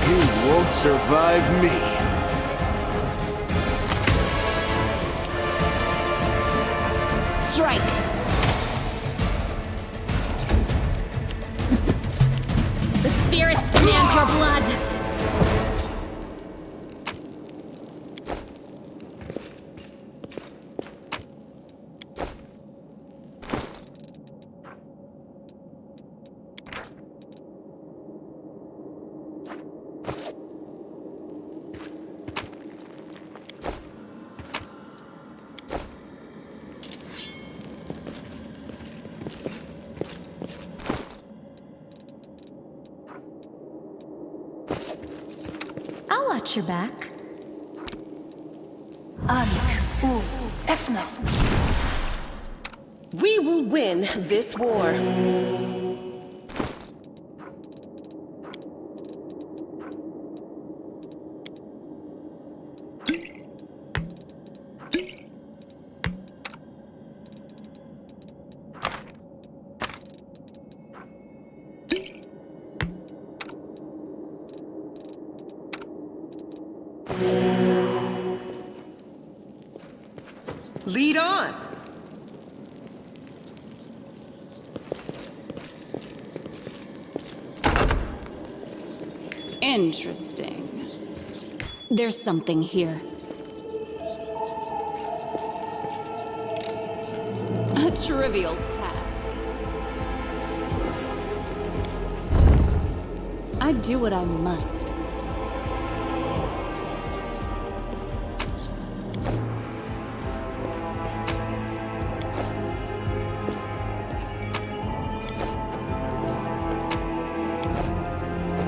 You won't survive me. Strike! The spirits demand your blood! I'll watch your back. We will win this war. Lead on! Interesting. There's something here. A trivial task. I do what I must.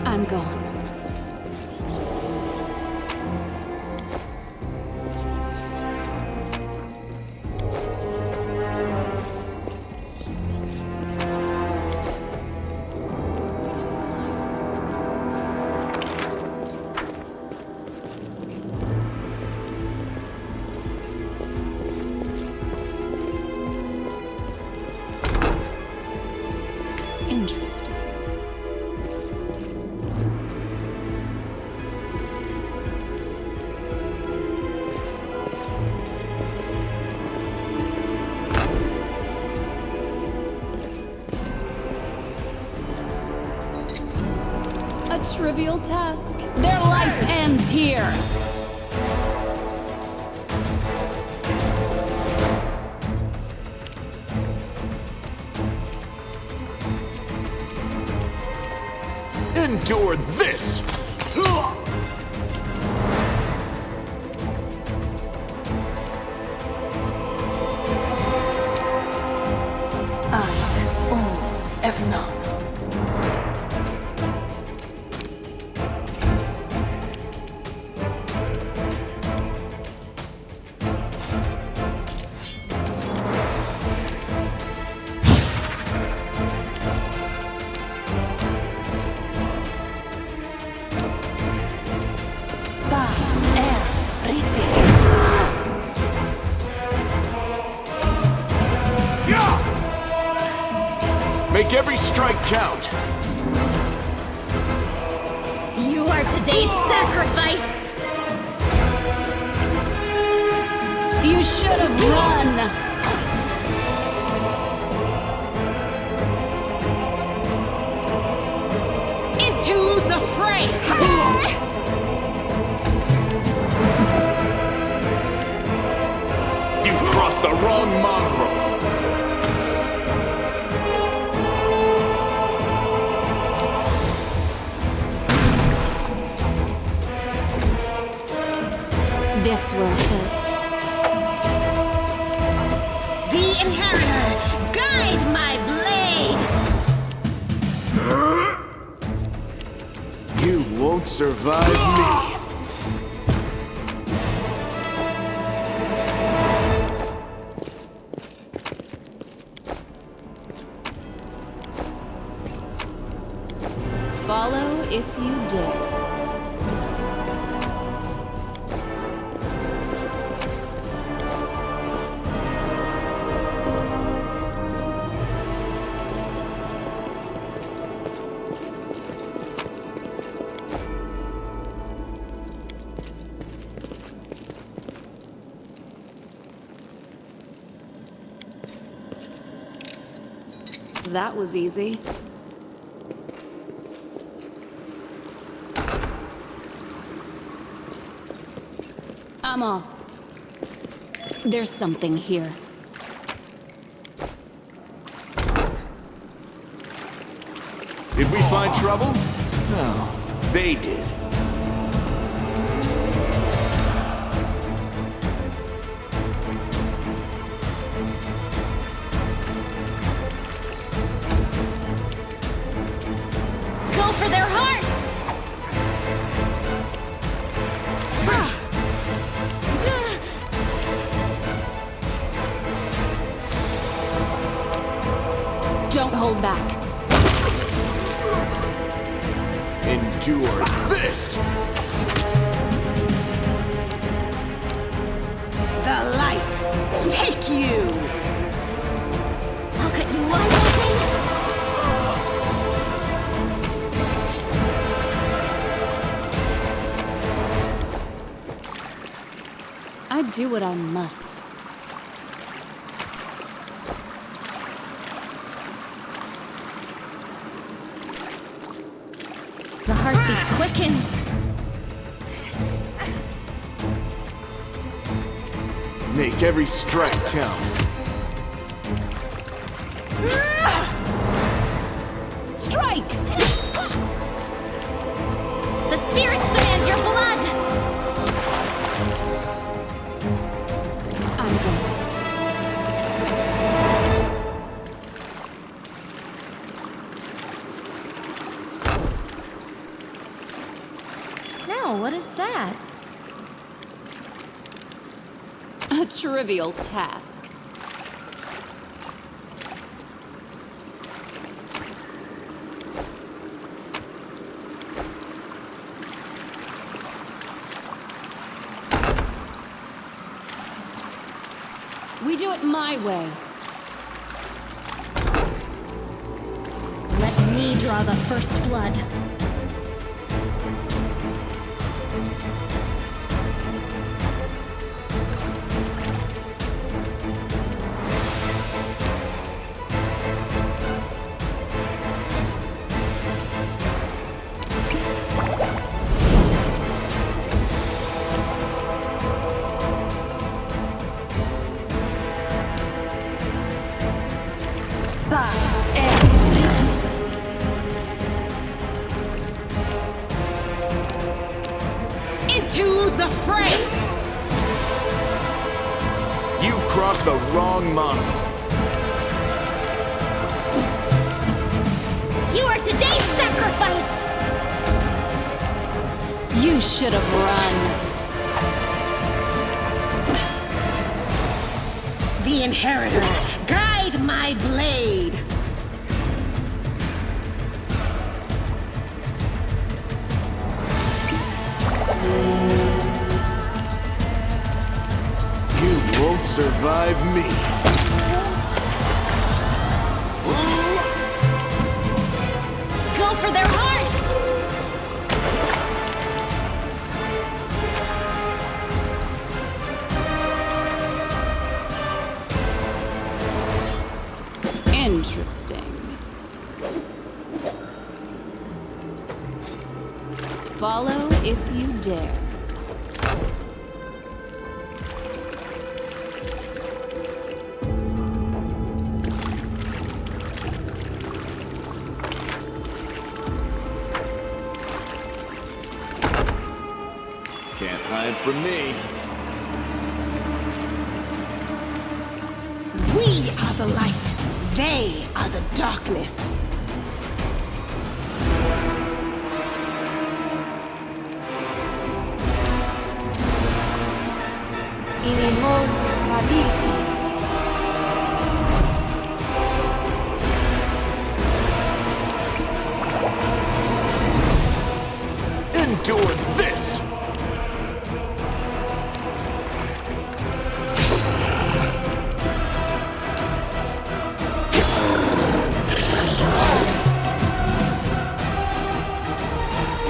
I'm gone. Interesting. A trivial task. Their life ends here. Endure this! Make every strike count. You are today's sacrifice! You should have run. This will hurt. The Inheritor, guide my blade! You won't survive me. Follow if you dare. That was easy. I'm off. There's something here. Did we find trouble? No, they did. Go for their hearts! Don't hold back. Endure this! The light, take you! I'll cut you wide open! I do what I must. The heartbeat quickens! Make every strike count. Strike! The spirits demand your blood! I'm going. Now, what is that? A trivial task. We do it my way. Let me draw the first blood. Into the fray! You've crossed the wrong monarch. You are today's sacrifice! You should have run. The Inheritor, guide my blade! You won't survive me. Go for their hearts! Interesting. Follow if you dare. Can't hide from me. We are the light. They are the darkness. Inimos Radisi. Endure this!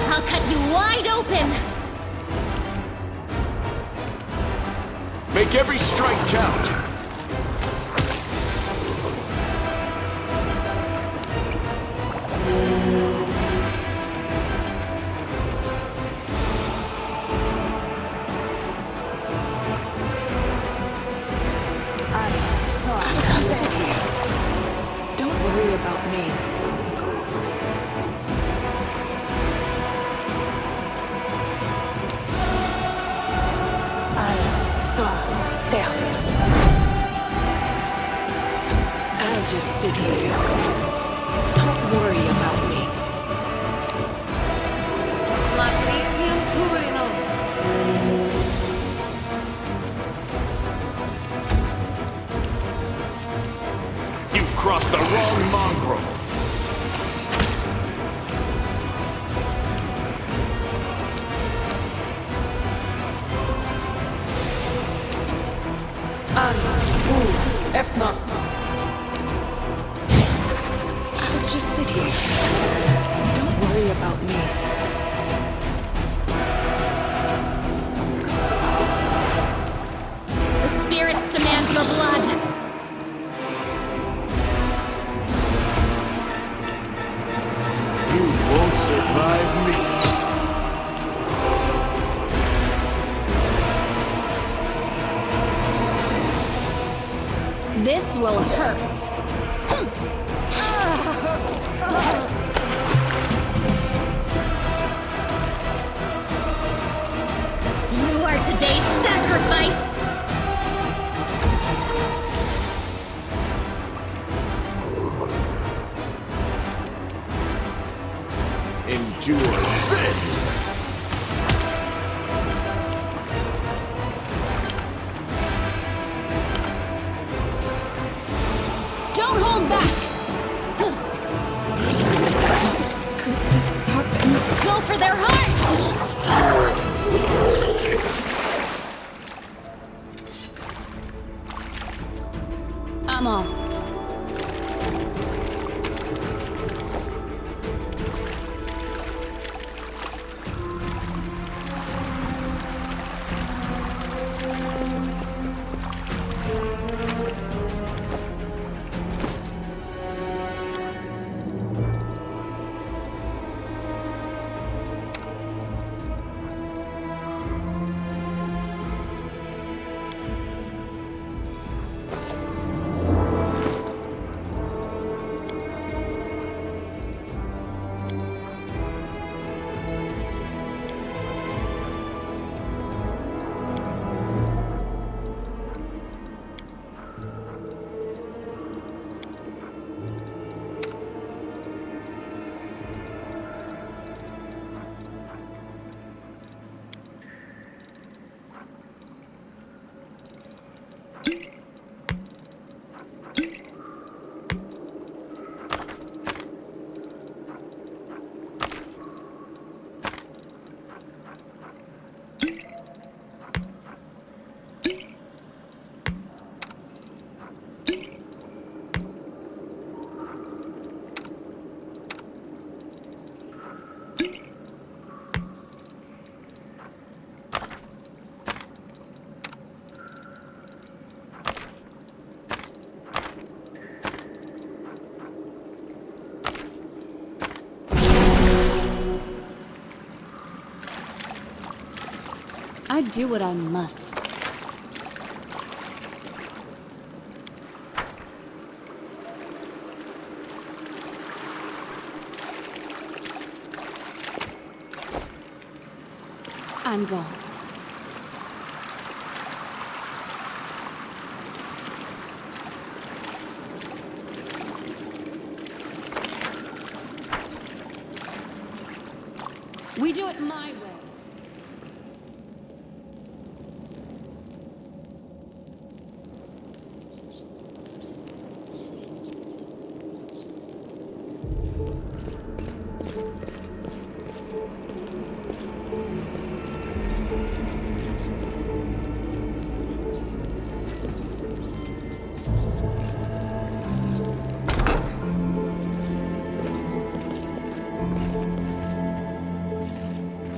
I'll cut you wide open! Make every strike count! Sit here. Don't worry about me. I'll just sit here. Don't worry about me. Latium Turinos. You've crossed the wrong mongrel! Efna. I'll just sit here. Don't worry about me. The spirits demand your blood. You won't survive me. This will hurt. You are today's sacrifice! Endure this! Don't hold back! Could this happen? Go for their hearts! I'm off. I do what I must. I'm gone. do it my way.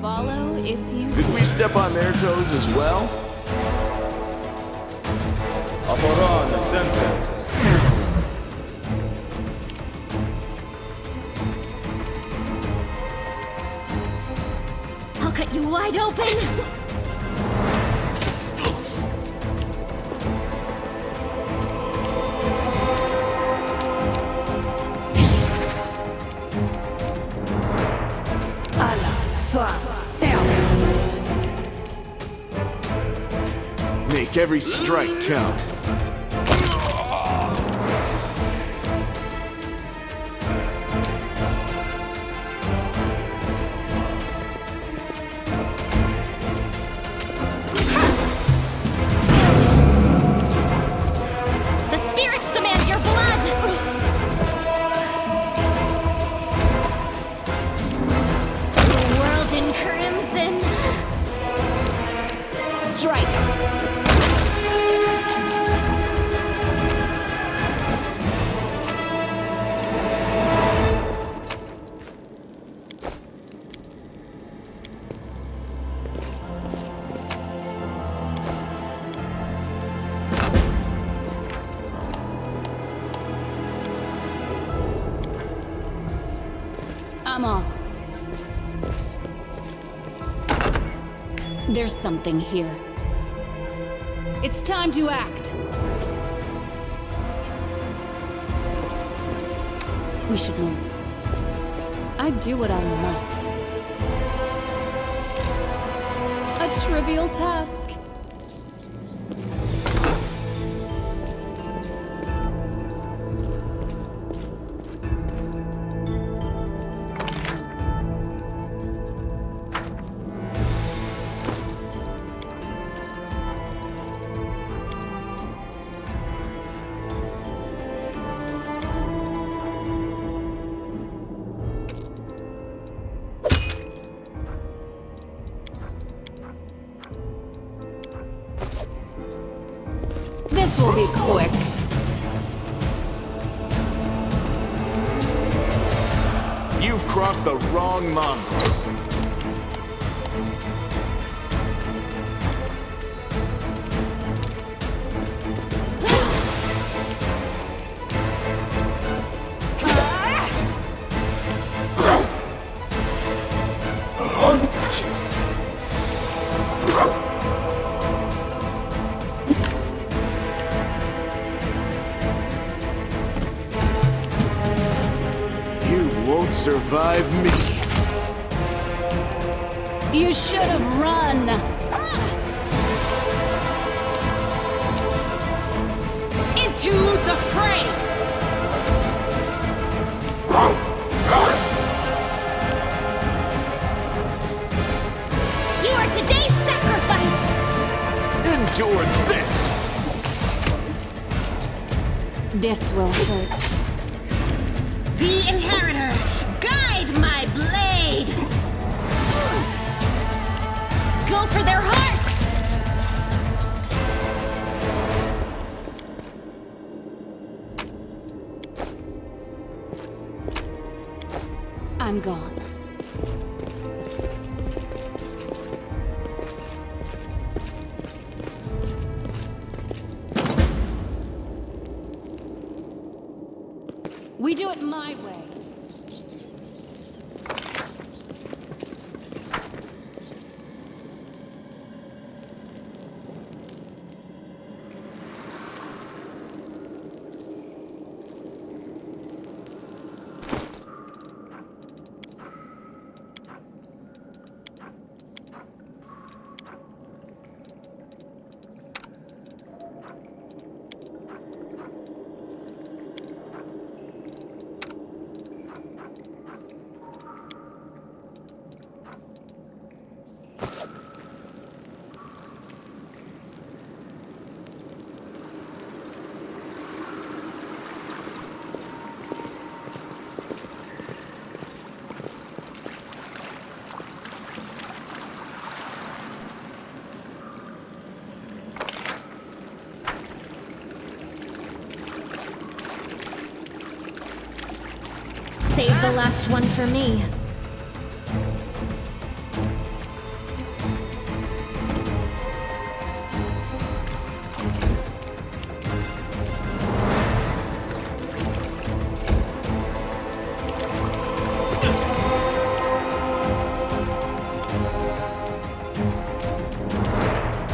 Follow if you... Did we step on their toes as well? Aporon, Excentex. I'll cut you wide open! Make every strike count. The spirits demand your blood! The world in crimson. Strike. I'm off. There's something here. It's time to act. We should move. I do what I must. A trivial task. This will be quick. You've crossed the wrong mongrel. Won't survive me. You should have run. Into the fray! You are today's sacrifice! Endure this. This will hurt. The Inheritor! Guide my blade! Go for their hearts! I'm gone. We do it my way. Save the last one for me.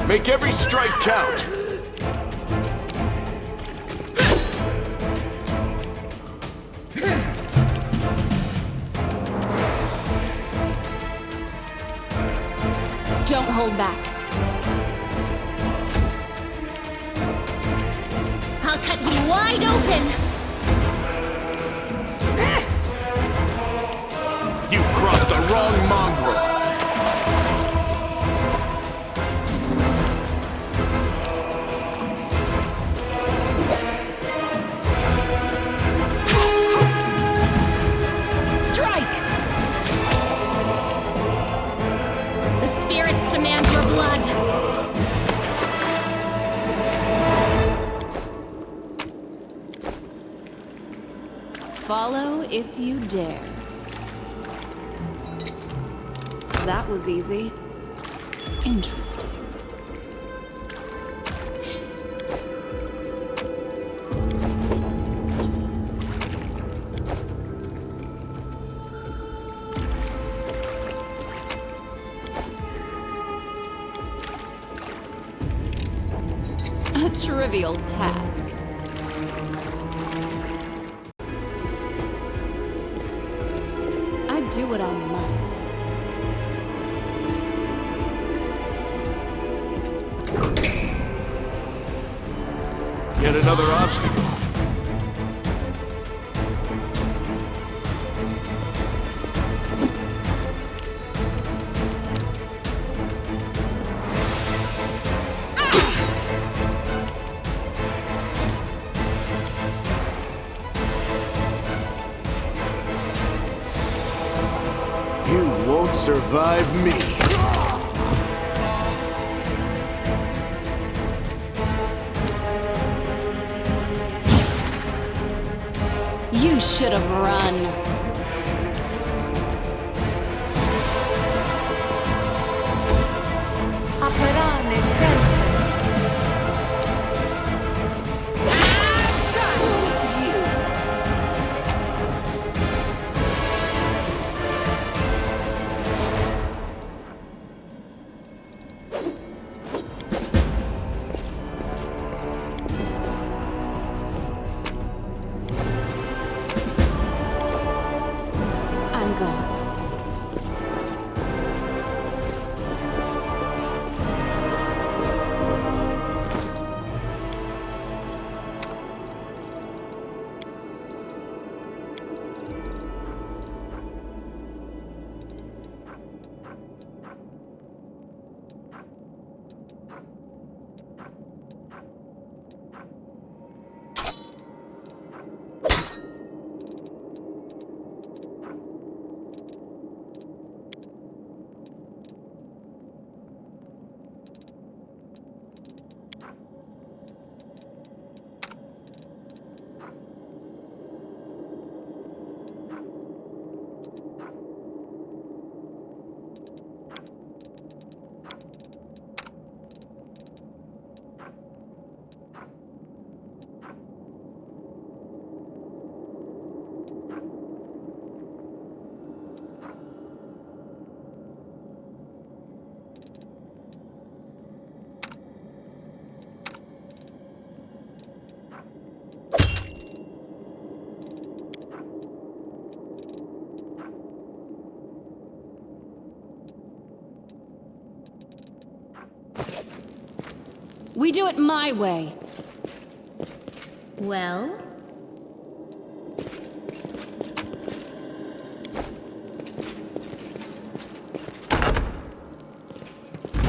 Make every strike count! Don't hold back. I'll cut you wide open! You've crossed the wrong mongrel! Demand your blood! Follow if you dare. That was easy. Interesting. A trivial task. I do what I must. Yet another obstacle. You won't survive me. You should have run. Operare sempre. I'm gone. We do it my way. Well?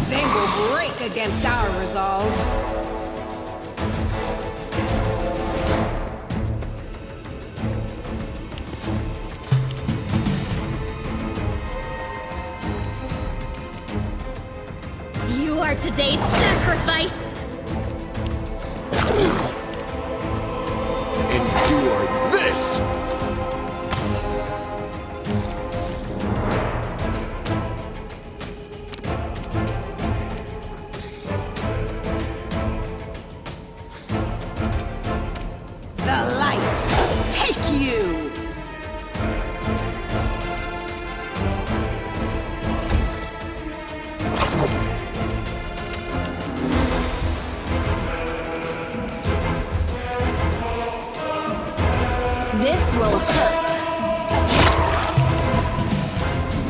They will break against our resolve. You are today's sacrifice! Endure this! will hurt.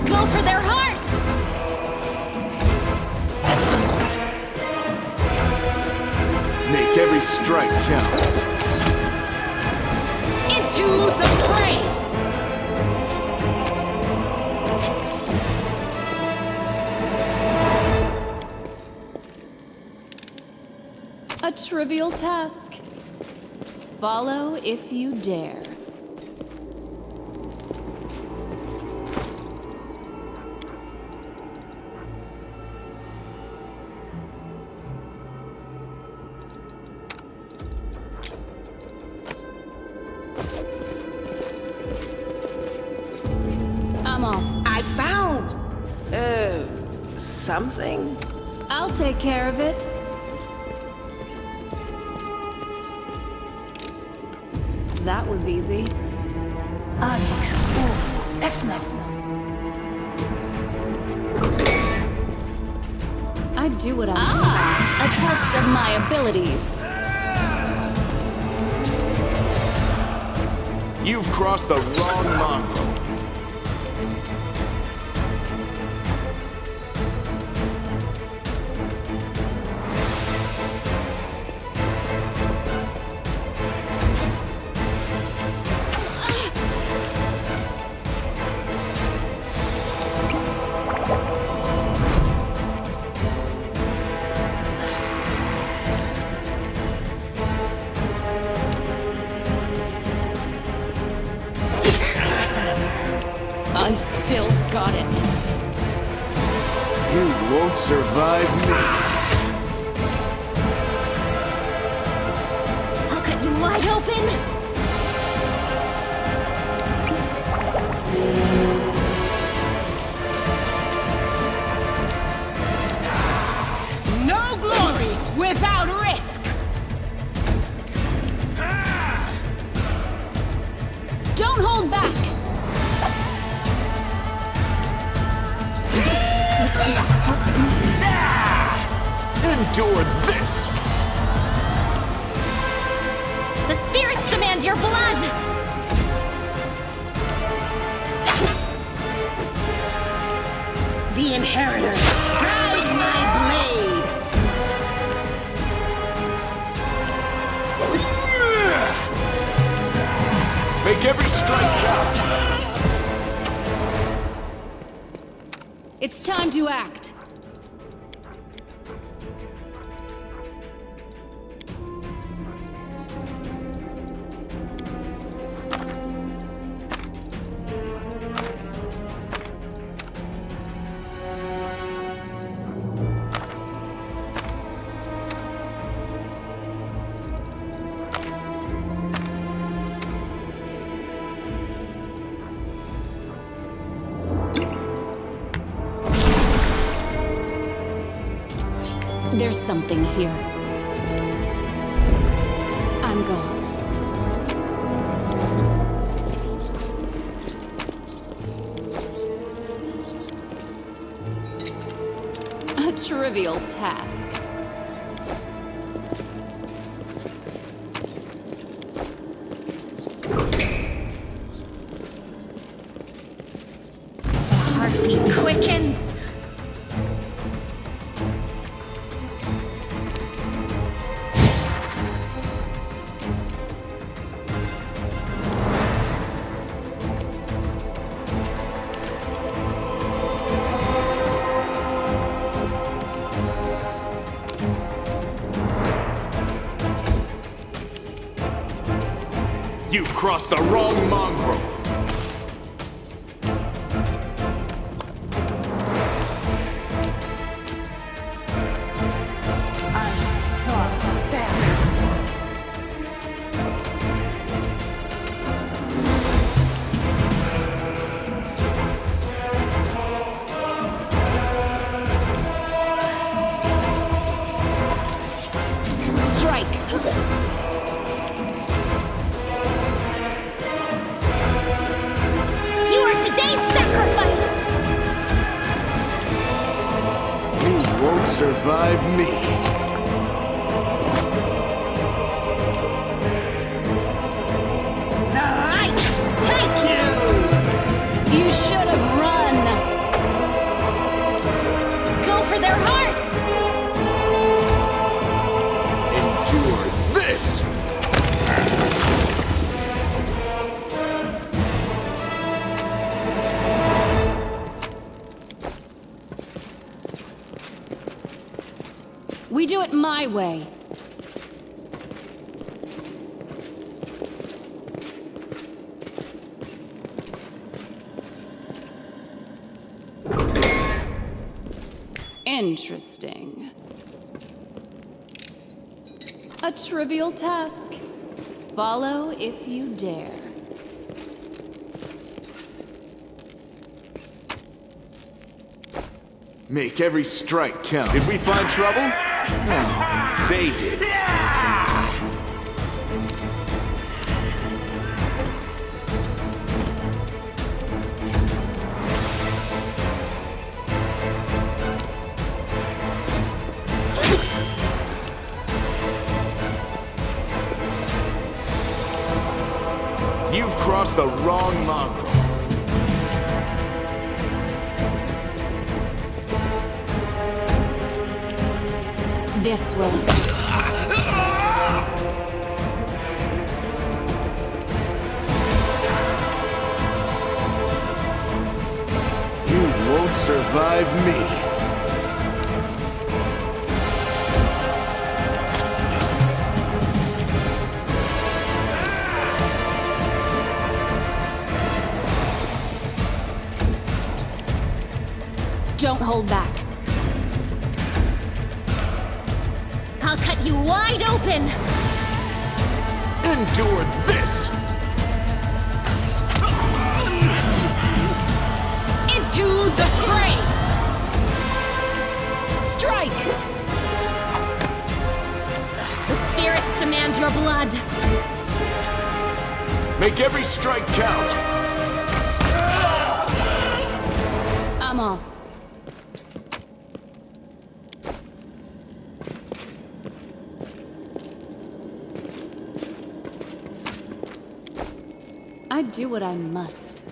Go for their hearts! Make every strike count. Into the fray! A trivial task. Follow if you dare. I'm off. I found... something? I'll take care of it. That was easy. I do what I want. A test of my abilities. You've crossed the wrong mongrel. I still got it. You won't survive me. I'll cut you wide open! No glory without risk! Don't hold back! Endure this! The spirits demand your blood! The inheritor, guide my blade! Make every strike count! It's time to act. There's something here. I'm gone. A trivial task. The heartbeat quickens. You've crossed the wrong mongrel. Strike! You are today's sacrifice! You won't survive me. The light way. Interesting. A trivial task. Follow if you dare. Make every strike count. Did we find trouble? No, they did. You've crossed the wrong mongrel. This will. You won't survive me. Don't hold back. I'll cut you wide open! Endure this! Into the fray! Strike! The spirits demand your blood. Make every strike count. I'm off. I do what I must.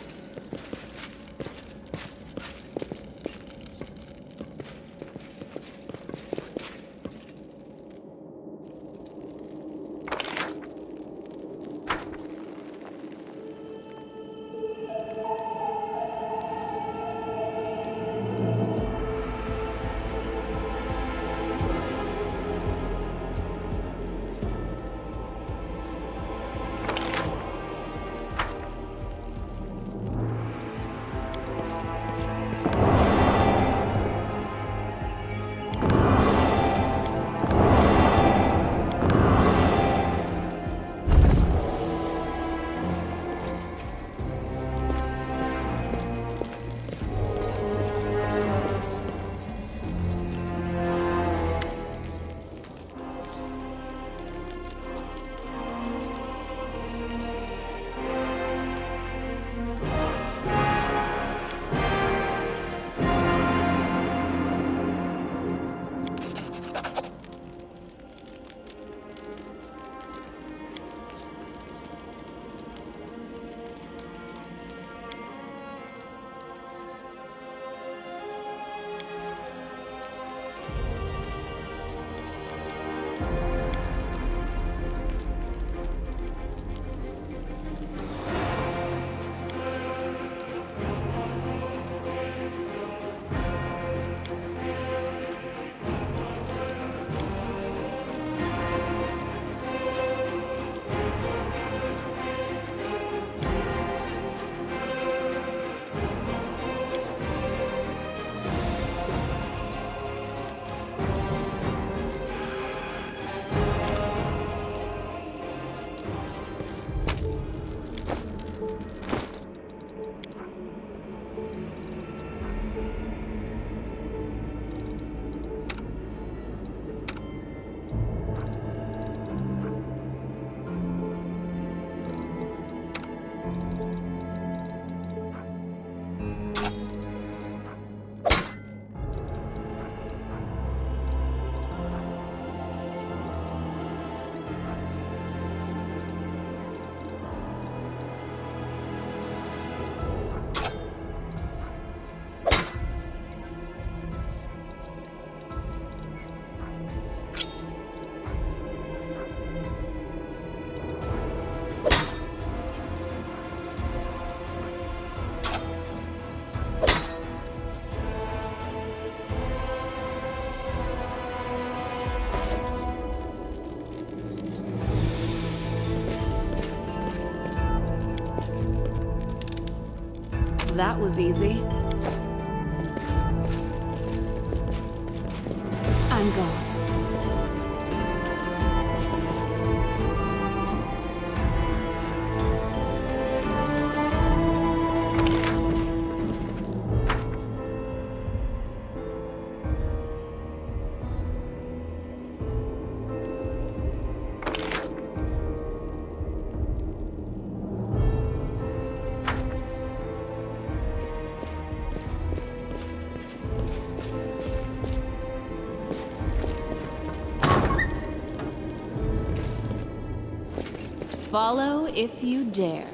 That was easy. I'm gone. Follow if you dare.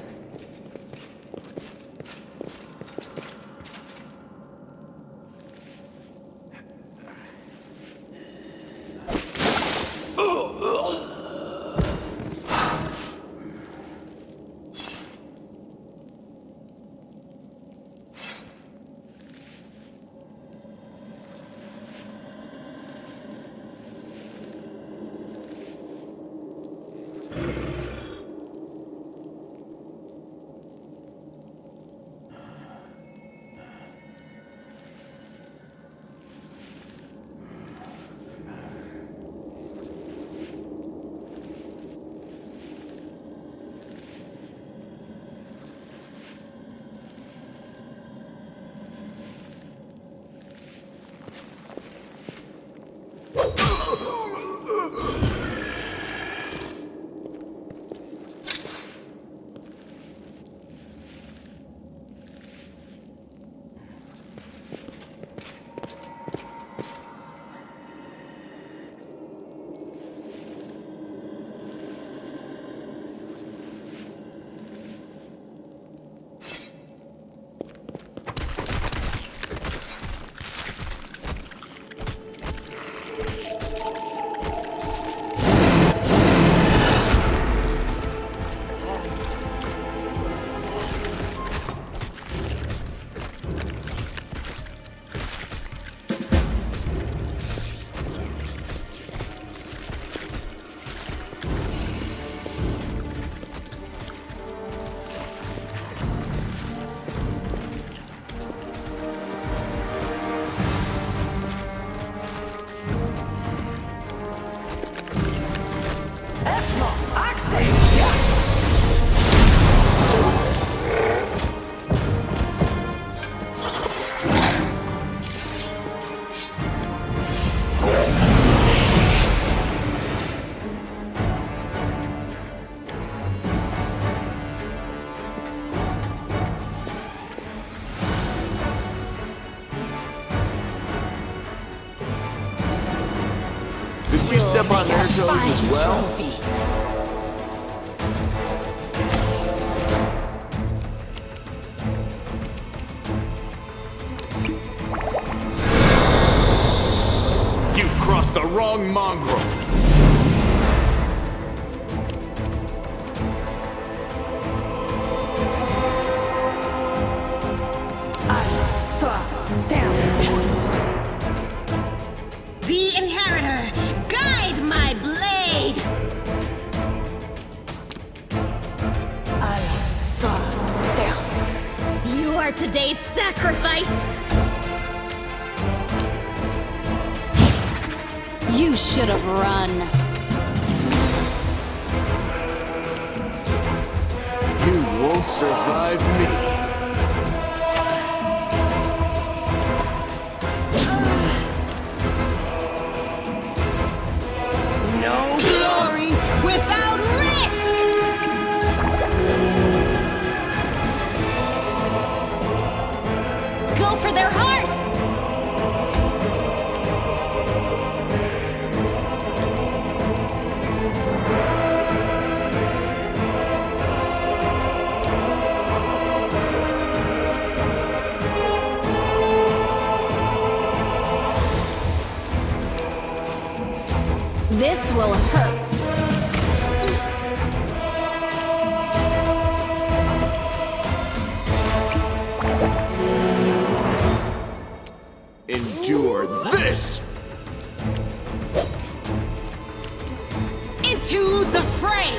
Did we step on their toes as well? You've crossed the wrong mongrel. The Inheritor, guide my blade! You are today's sacrifice! You should have run. You won't survive me. No glory without risk! Go for their hearts! This will hurt. Endure this! Into the fray!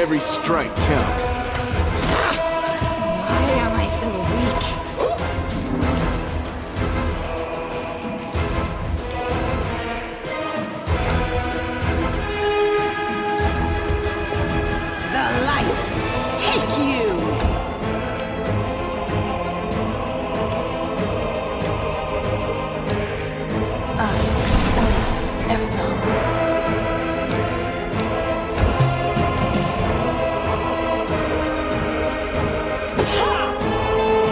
every strike count. Why am I so weak? The light, take you!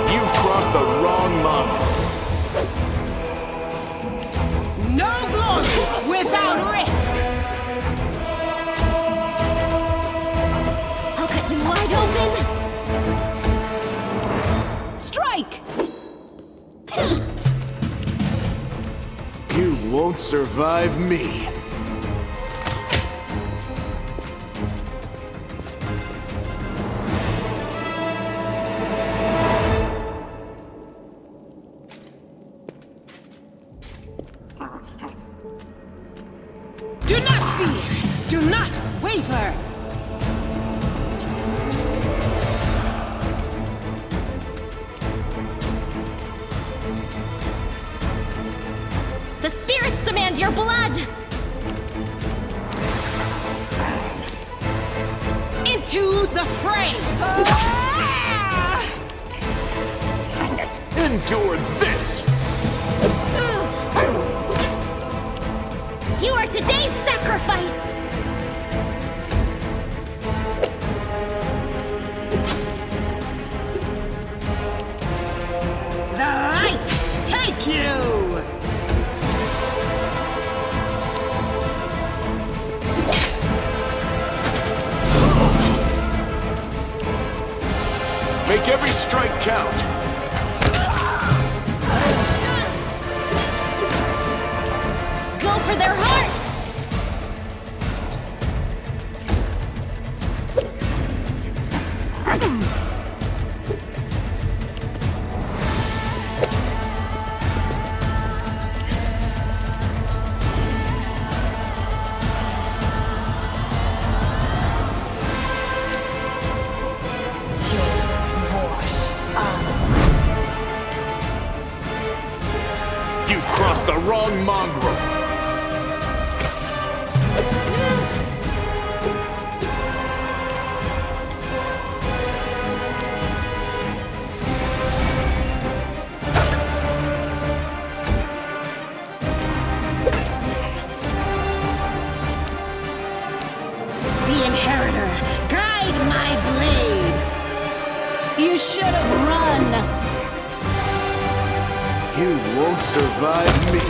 You've crossed the wrong monk. No glory without risk! I'll cut you wide open! Strike! You won't survive me. Do not fear! Do not waver! The spirits demand your blood! Into the fray! Endure this! You are today's sacrifice! The light, take you! Make every strike count. Go for their hearts! You've crossed the wrong mongrel. The Inheritor, guide my blade! You should have run! You won't survive me.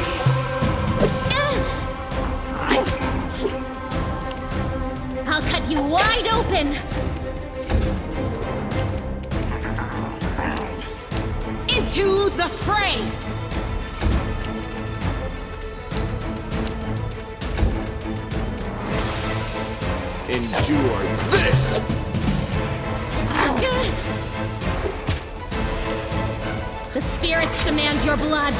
I'll cut you wide open! Into the fray! Endure this! The spirits demand your blood!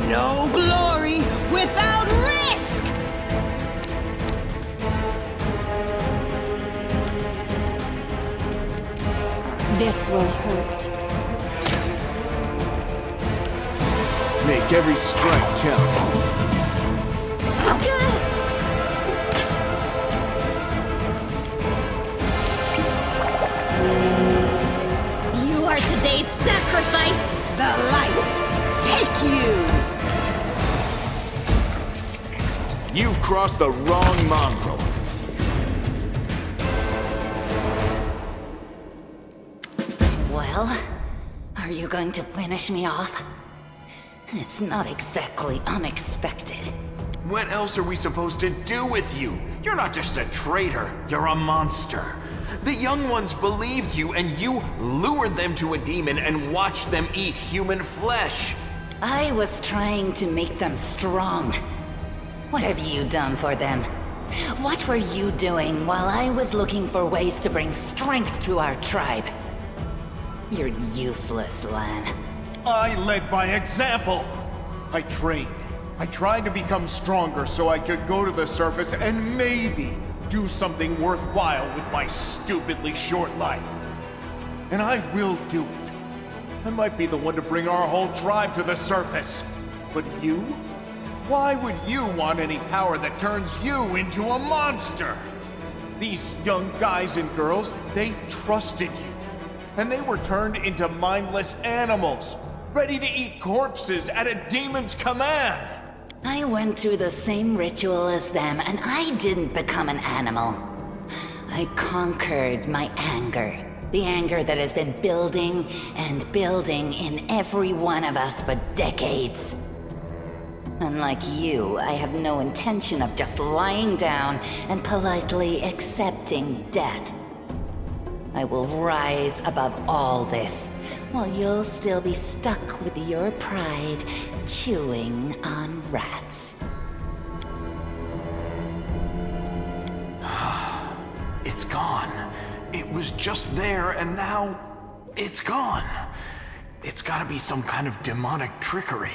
No glory without risk! This will hurt. Make every strike count. You are today's sacrifice! The light, take you! You've crossed the wrong mongrel. Well, are you going to finish me off? It's not exactly unexpected. What else are we supposed to do with you? You're not just a traitor, you're a monster. The young ones believed you, and you lured them to a demon and watched them eat human flesh. I was trying to make them strong. What have you done for them? What were you doing while I was looking for ways to bring strength to our tribe? You're useless, Lan. I led by example. I trained. I tried to become stronger so I could go to the surface and maybe do something worthwhile with my stupidly short life. And I will do it. I might be the one to bring our whole tribe to the surface. But you? Why would you want any power that turns you into a monster? These young guys and girls, they trusted you. And they were turned into mindless animals, ready to eat corpses at a demon's command. I went through the same ritual as them, and I didn't become an animal. I conquered my anger. The anger that has been building and building in every one of us for decades. Unlike you, I have no intention of just lying down and politely accepting death. I will rise above all this, while you'll still be stuck with your pride, chewing on rats. It's gone. It was just there, and now it's gone. It's gotta be some kind of demonic trickery.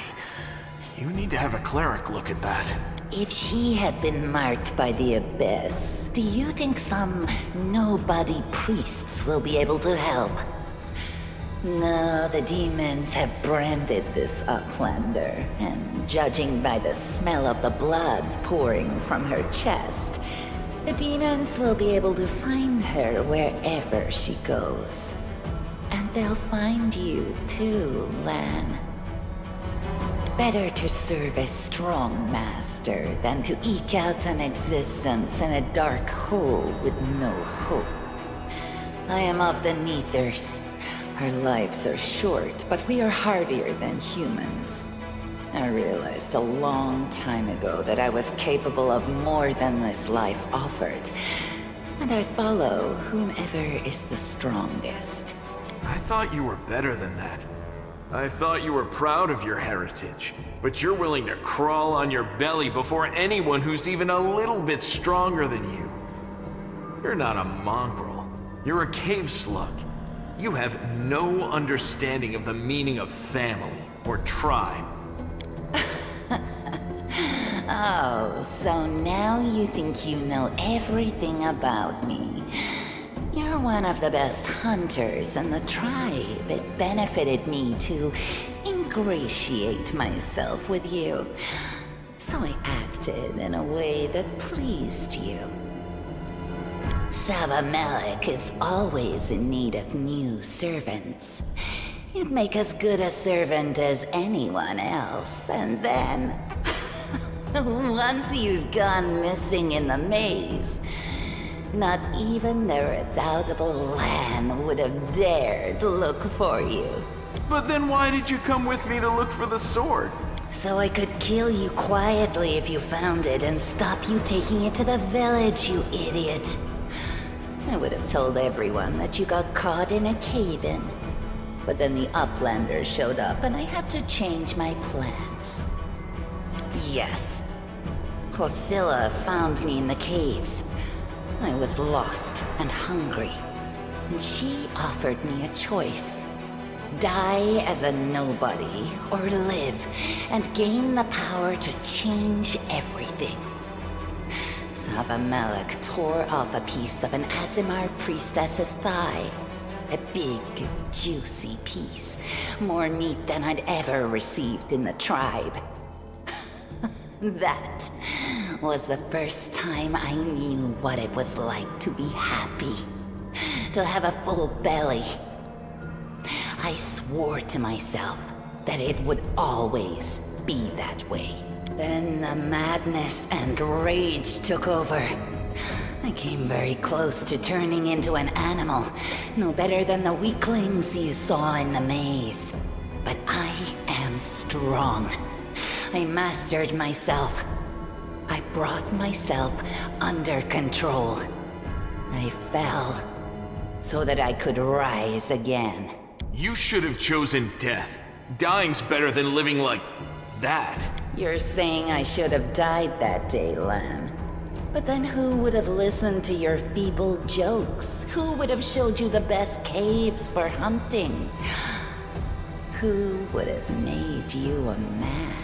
You need to have a cleric look at that. If she had been marked by the Abyss, do you think some nobody priests will be able to help? No, the demons have branded this Uplander, and judging by the smell of the blood pouring from her chest, the demons will be able to find her wherever she goes. And they'll find you too, Lan. Better to serve a strong master than to eke out an existence in a dark hole with no hope. I am of the Neethers. Our lives are short, but we are hardier than humans. I realized a long time ago that I was capable of more than this life offered, and I follow whomever is the strongest. I thought you were better than that. I thought you were proud of your heritage, but you're willing to crawl on your belly before anyone who's even a little bit stronger than you. You're not a mongrel. You're a cave slug. You have no understanding of the meaning of family or tribe. Oh, so now you think you know everything about me. You're one of the best hunters in the tribe. It benefited me to ingratiate myself with you. So I acted in a way that pleased you. Savamelek is always in need of new servants. You'd make as good a servant as anyone else, and then... once you'd gone missing in the maze, not even the redoubtable Lan would have dared look for you. But then why did you come with me to look for the sword? So I could kill you quietly if you found it and stop you taking it to the village, you idiot. I would have told everyone that you got caught in a cave-in. But then the Uplander showed up and I had to change my plans. Yes. Hosilla found me in the caves. I was lost and hungry. And she offered me a choice. Die as a nobody, or live and gain the power to change everything. Savamelek tore off a piece of an Azimar priestess's thigh. A big, juicy piece. More meat than I'd ever received in the tribe. That was the first time I knew what it was like to be happy. To have a full belly. I swore to myself that it would always be that way. Then the madness and rage took over. I came very close to turning into an animal, no better than the weaklings you saw in the maze. But I am strong. I mastered myself. I brought myself under control. I fell so that I could rise again. You should have chosen death. Dying's better than living like that. You're saying I should have died that day, Lan. But then who would have listened to your feeble jokes? Who would have showed you the best caves for hunting? Who would have made you a man?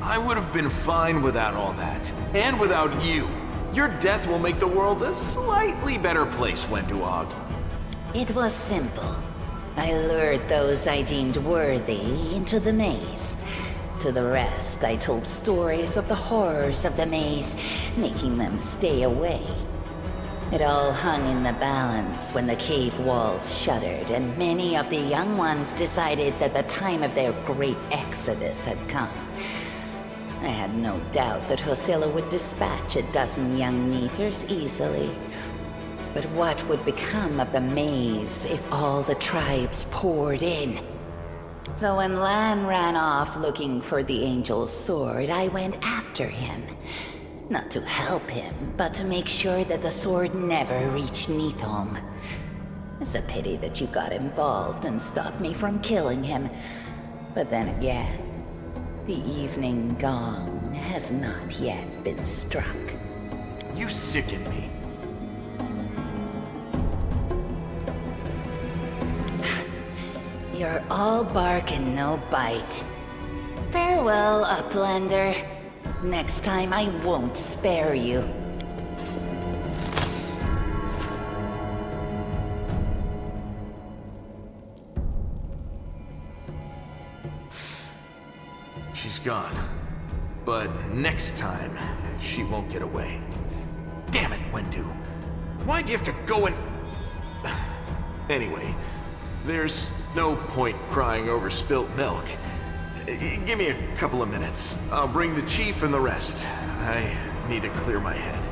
I would have been fine without all that. And without you. Your death will make the world a slightly better place, Wenduog. It was simple. I lured those I deemed worthy into the maze. To the rest, I told stories of the horrors of the maze, making them stay away. It all hung in the balance when the cave walls shuddered and many of the young ones decided that the time of their great exodus had come. I had no doubt that Hosilla would dispatch a dozen young Neaters easily. But what would become of the maze if all the tribes poured in? So when Lan ran off looking for the Angel's sword, I went after him. Not to help him, but to make sure that the sword never reached Neathholm. It's a pity that you got involved and stopped me from killing him. But then again, the evening gong has not yet been struck. You sicken me. You're all bark and no bite. Farewell, Uplander. Next time I won't spare you. She's gone. But next time, she won't get away. Damn it, Wendu. Why'd you have to go and... Anyway, there's no point crying over spilt milk. Give me a couple of minutes. I'll bring the chief and the rest. I need to clear my head.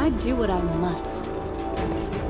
I do what I must.